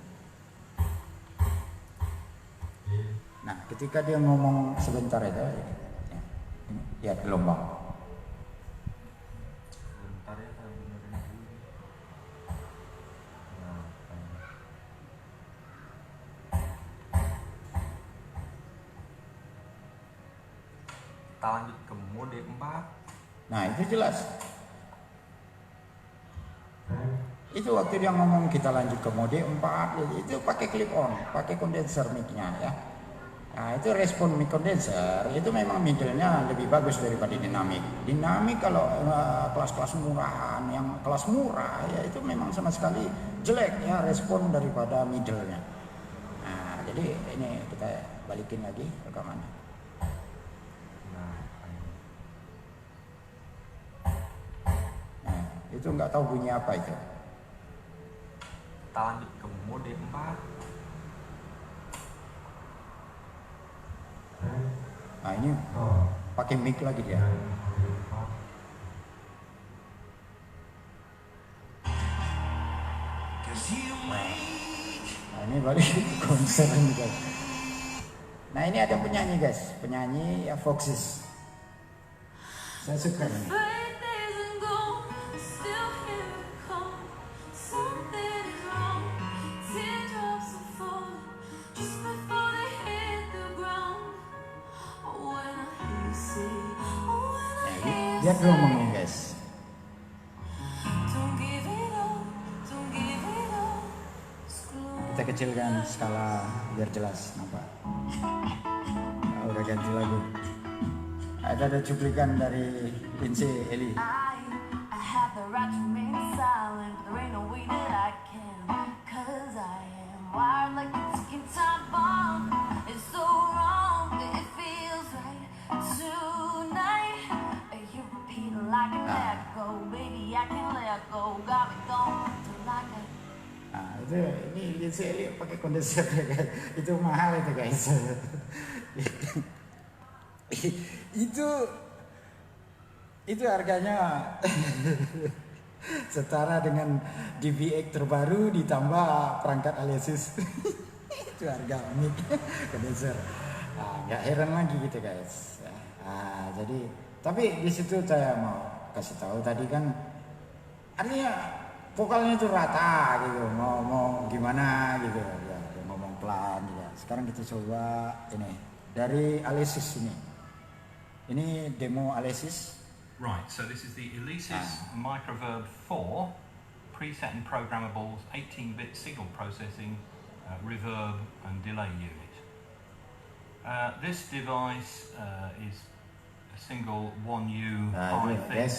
Nah ketika dia ngomong sebentar itu ya, ini, lihat gelombang. Sebentar ya saya benerin dulu nih. Nah, kita lanjut ke mode 4. Nah itu jelas. Itu waktu dia ngomong kita lanjut ke mode 4 itu pakai clip on, pakai kondenser mic-nya ya. Nah itu respon mic kondenser itu memang middle-nya lebih bagus daripada dinamik. Dinamik kalau kelas-kelas murahan, yang kelas murah ya itu memang sama sekali jelek ya respon daripada middle-nya. Nah jadi ini kita balikin lagi rekamannya. Nah itu nggak tahu bunyi apa itu. Kita lanjut ke mode 4. Nah ini pakai mic lagi dia. Nah ini balik konser ini guys. Nah ini ada penyanyi guys, penyanyi ya Foxes. Saya suka ini. Dia dulu ngomong guys. Kita kecilkan skala biar jelas nampak. Udah ganti lagu. Ada cuplikan dari Lindsay Ellie. Nah, itu ini Lindsay Ellie pakai kondenser ya guys. Itu mahal itu guys. itu harganya setara dengan DBX terbaru ditambah perangkat Alesis. Itu harga mic kondenser. Nggak heran lagi gitu guys. Jadi tapi di situ saya mau kasih tahu tadi kan artinya vokalnya itu rata gitu, mau gimana gitu ya, ngomong pelan juga. Sekarang kita coba ini dari Alesis ini demo Alesis. Right, so this is the Alesis Microverb 4 preset and programmable 18-bit signal processing reverb and delay unit. This device is a single 1U high thick,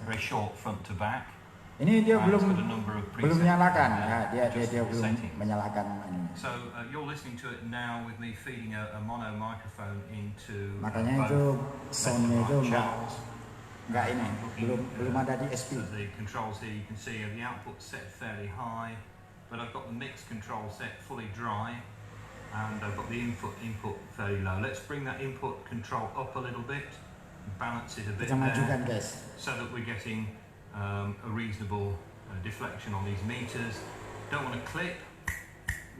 very short front to back. Ini dia belum presets, nyalakan ya, dia belum settings. menyalakan ini. So you're listening to it now with me feeding a mono microphone into Makanya itu soundnya itu enggak ini belum ada di SP. So the controls here you can see the output set fairly high, but I've got the mix control set fully dry, and I've got the input fairly low. Let's bring that input control up a little bit, balance it a bit Kita majukan there, guys. so that we're getting a reasonable deflection on these meters. Don't want to clip,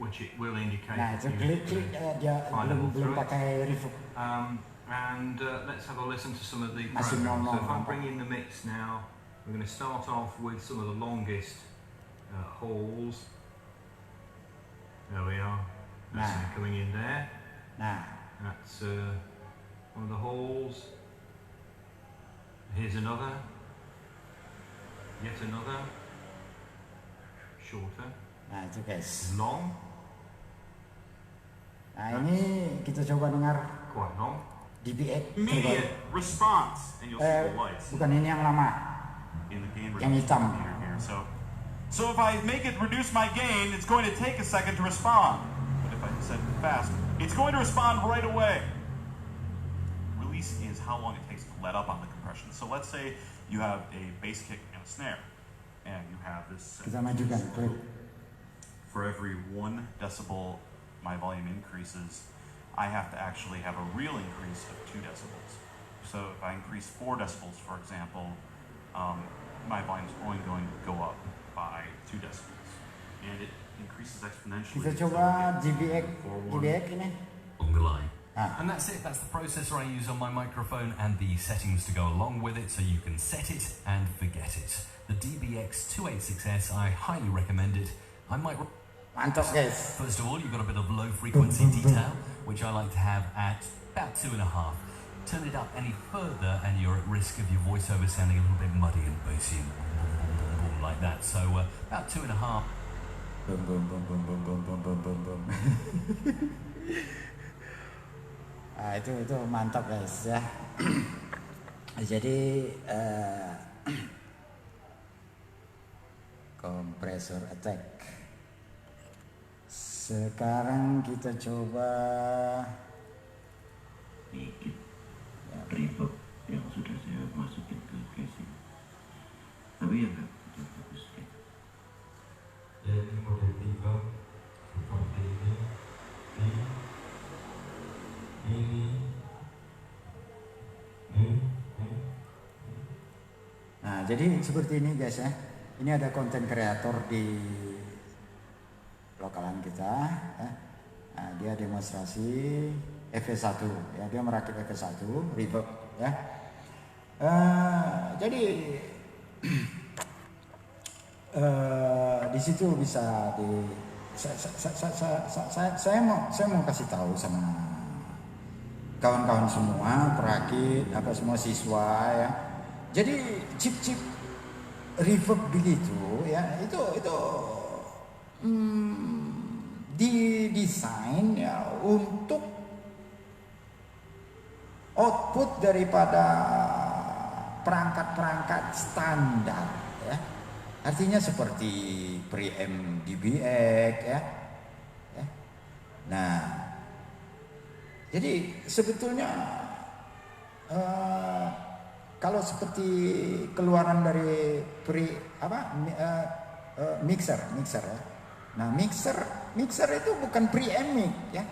which it will indicate. Nah itu klik dia belum pakai reverb. And let's have a listen to some of the Masih programs. So if I normal. bring in the mix now, we're going to start off with some of the longest holes. There we are. That's Nah. coming in there. Nah, That's one of the holes. Here's another. Yet another. Shorter. nah itu guys. Long. Nah ini kita coba dengar Quite long. DBX terbaru. Immediate response, and you'll see the lights Bukan ini yang lama. in the gain yang reduction hitam. meter here. So if I make it reduce my gain, it's going to take a second to respond. But if I set it fast, it's going to respond right away. Release is how long it takes to let up on the compression. So let's say you have a bass kick and a snare, and you have this. Kita majukan klik. For every 1 decibel my volume increases, I have to actually have a real increase of 2 decibels. So if I increase 4 decibels, for example, my volume is only going to go up by 2 decibels. And it increases exponentially. Kita So coba we get DBX ini. On the line. Ah. And that's it, that's the processor I use on my microphone and the settings to go along with it, so you can set it and forget it. The DBX286S, I highly recommend it. I might... Mantap guys. First of all, you've got a bit of low frequency detail, which I like to have at about 2.5. Turn it up any further and you're at risk of your voiceover sounding a little bit muddy and bassy and like that. So about 2.5. Bum bum bum bum bum bum bum bum bum bum. Ah, itu mantap guys ya. Jadi kompresor attack. Sekarang kita coba Dikit reverb yang sudah saya masukin ke casing, tapi ya nggak begitu bagus gitu. Jadi model 3 seperti ini. Nah, jadi seperti ini guys ya. Ini ada konten kreator di lokalan kita ya. Nah, dia demonstrasi FS1 ya, dia merakit FS1 reverb ya. Jadi di situ bisa saya mau kasih tahu sama kawan-kawan semua perakit apa semua siswa ya. Jadi chip-chip reverb begitu ya itu didesain ya untuk output daripada perangkat-perangkat standar ya. Artinya seperti preamp DBX ya. Nah, jadi sebetulnya kalau seperti keluaran dari mixer ya. Nah, mixer itu bukan preamp mic ya.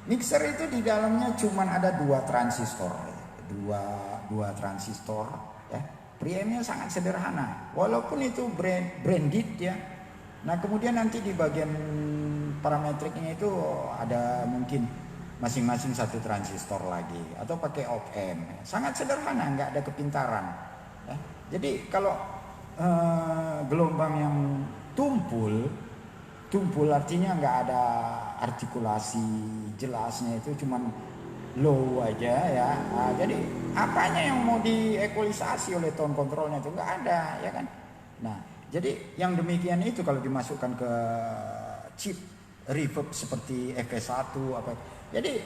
Mixer itu di dalamnya cuma ada dua transistor ya. Preampnya sangat sederhana, walaupun itu branded ya. Nah, kemudian nanti di bagian parametriknya itu ada mungkin masing-masing satu transistor lagi atau pakai op-amp. Sangat sederhana, nggak ada kepintaran ya. Jadi kalau gelombang yang tumpul artinya nggak ada artikulasi jelasnya, itu cuman low aja ya. Nah, jadi apanya yang mau diekualisasi oleh tone controlnya itu nggak ada ya kan. Nah, jadi yang demikian itu kalau dimasukkan ke chip reverb seperti FS1 apa, jadi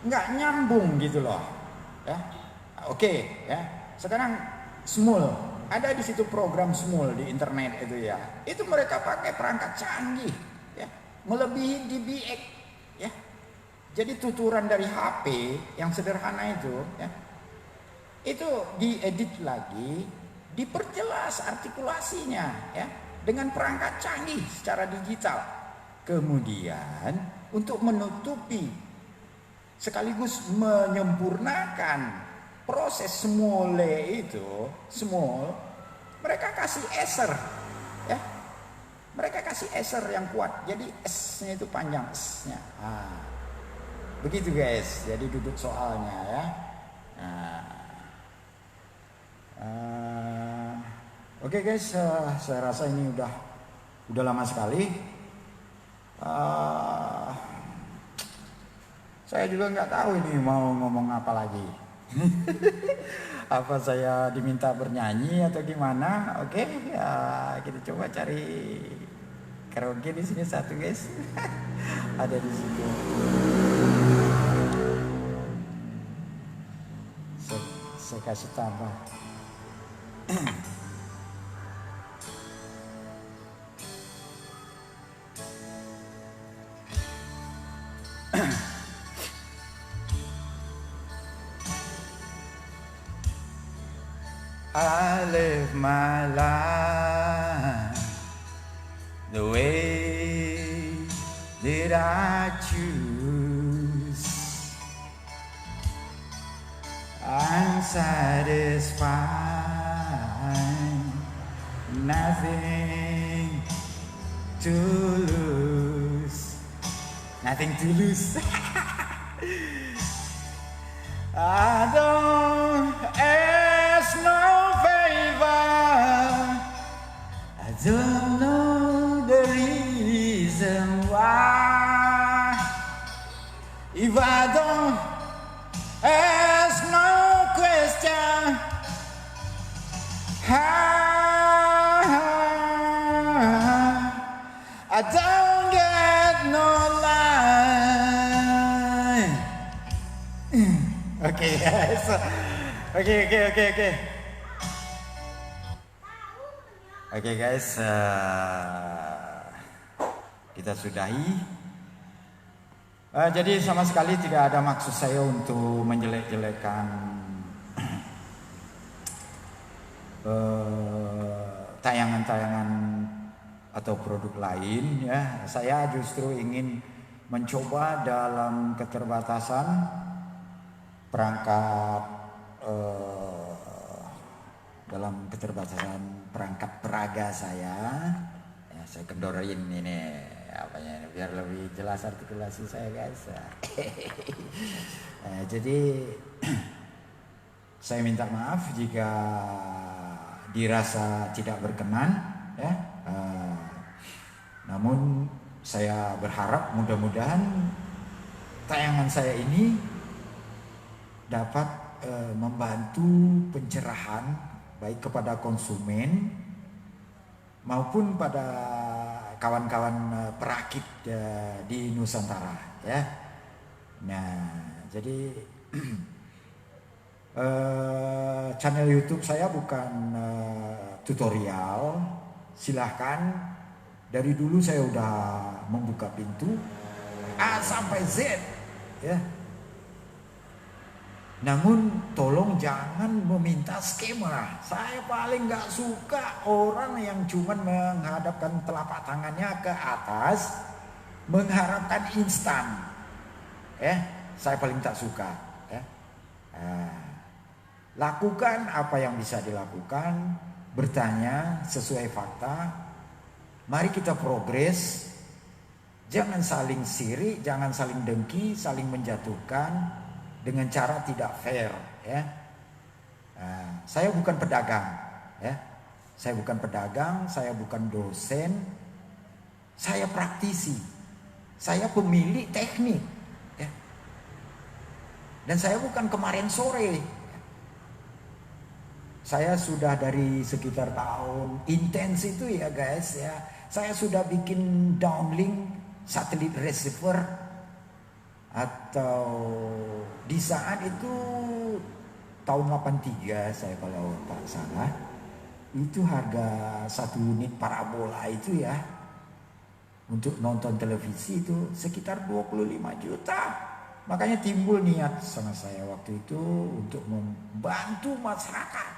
nggak nyambung gitu loh ya. Oke ya, sekarang Small, ada di situ program Small di internet itu ya, itu mereka pakai perangkat canggih ya, melebihi DBX ya. Jadi tuturan dari HP yang sederhana itu ya, itu diedit lagi, diperjelas artikulasinya ya dengan perangkat canggih secara digital. Kemudian untuk menutupi sekaligus menyempurnakan proses small itu, mereka kasih eser ya. Mereka kasih eser yang kuat. Jadi S-nya itu panjang S-nya. Nah, begitu guys. Jadi duduk soalnya ya. Oke guys, saya rasa ini udah lama sekali. Saya juga nggak tahu ini mau ngomong apa lagi. Apa saya diminta bernyanyi atau gimana? Oke, ya kita coba cari karaoke di sini satu guys. Ada di situ. Saya kasih tambah. I live my life the way that I choose. I'm satisfied, nothing to lose, nothing to lose. I don't ask no I don't know the reason why. If I don't ask no question, I don't get no line. Okay, guys. Okay. Oke guys, kita sudahi. Jadi sama sekali tidak ada maksud saya untuk menjelek-jelekan tayangan-tayangan atau produk lain ya. Saya justru ingin mencoba dalam keterbatasan perangkat peraga saya ya, saya kendorin ini apanya biar lebih jelas artikulasi saya guys. Jadi saya minta maaf jika dirasa tidak berkenan ya. Namun saya berharap mudah-mudahan tayangan saya ini dapat membantu pencerahan baik kepada konsumen maupun pada kawan-kawan perakit di Nusantara ya. Nah, jadi channel YouTube saya bukan tutorial. Silahkan, dari dulu saya udah membuka pintu A sampai Z ya. Namun tolong jangan meminta skema. Saya paling nggak suka orang yang cuman menghadapkan telapak tangannya ke atas, mengharapkan instan. Ya, saya paling tak suka. Ya. Lakukan apa yang bisa dilakukan, bertanya sesuai fakta. Mari kita progres. Jangan saling sirik, jangan saling dengki, saling menjatuhkan dengan cara tidak fair ya. Saya bukan pedagang ya. Saya bukan pedagang, saya bukan dosen. Saya praktisi. Saya pemilik teknik ya. Dan saya bukan kemarin sore. Saya sudah dari sekitar tahun intens itu ya guys ya. Saya sudah bikin downlink satelit receiver, atau di saat itu tahun 83 saya kalau tak salah, itu harga 1 unit parabola itu ya untuk nonton televisi itu sekitar 25 juta. Makanya timbul niat sama saya waktu itu untuk membantu masyarakat.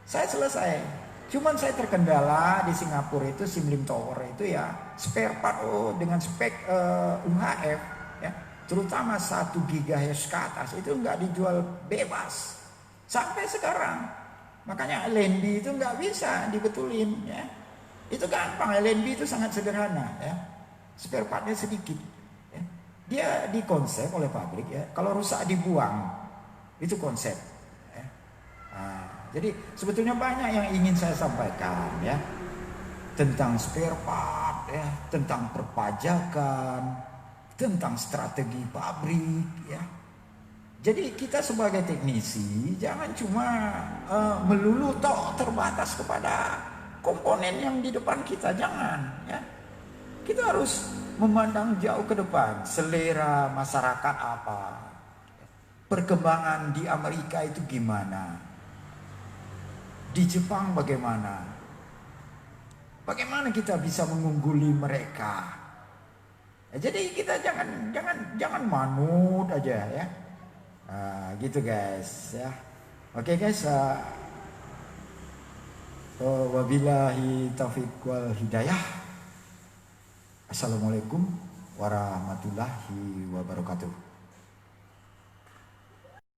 Saya selesai. Cuman saya terkendala di Singapura itu Sim Lim Tower itu ya spare part dengan spek UHF ya, terutama 1 GHz ke atas itu nggak dijual bebas sampai sekarang. Makanya LNB itu nggak bisa dibetulin ya. Itu gampang, LNB itu sangat sederhana ya. Spare partnya sedikit. Ya. Dia dikonsep oleh pabrik ya. Kalau rusak dibuang, itu konsep. Ya. Jadi sebetulnya banyak yang ingin saya sampaikan ya, tentang spare part ya, tentang perpajakan, tentang strategi pabrik ya. Jadi kita sebagai teknisi jangan cuma melulu terbatas kepada komponen yang di depan kita, jangan ya. Kita harus memandang jauh ke depan, selera masyarakat apa, perkembangan di Amerika itu gimana, di Jepang bagaimana? Bagaimana kita bisa mengungguli mereka? Jadi kita jangan manut aja ya. Gitu guys ya. Oke guys. Wabillahi taufiq wal hidayah. Assalamualaikum warahmatullahi wabarakatuh.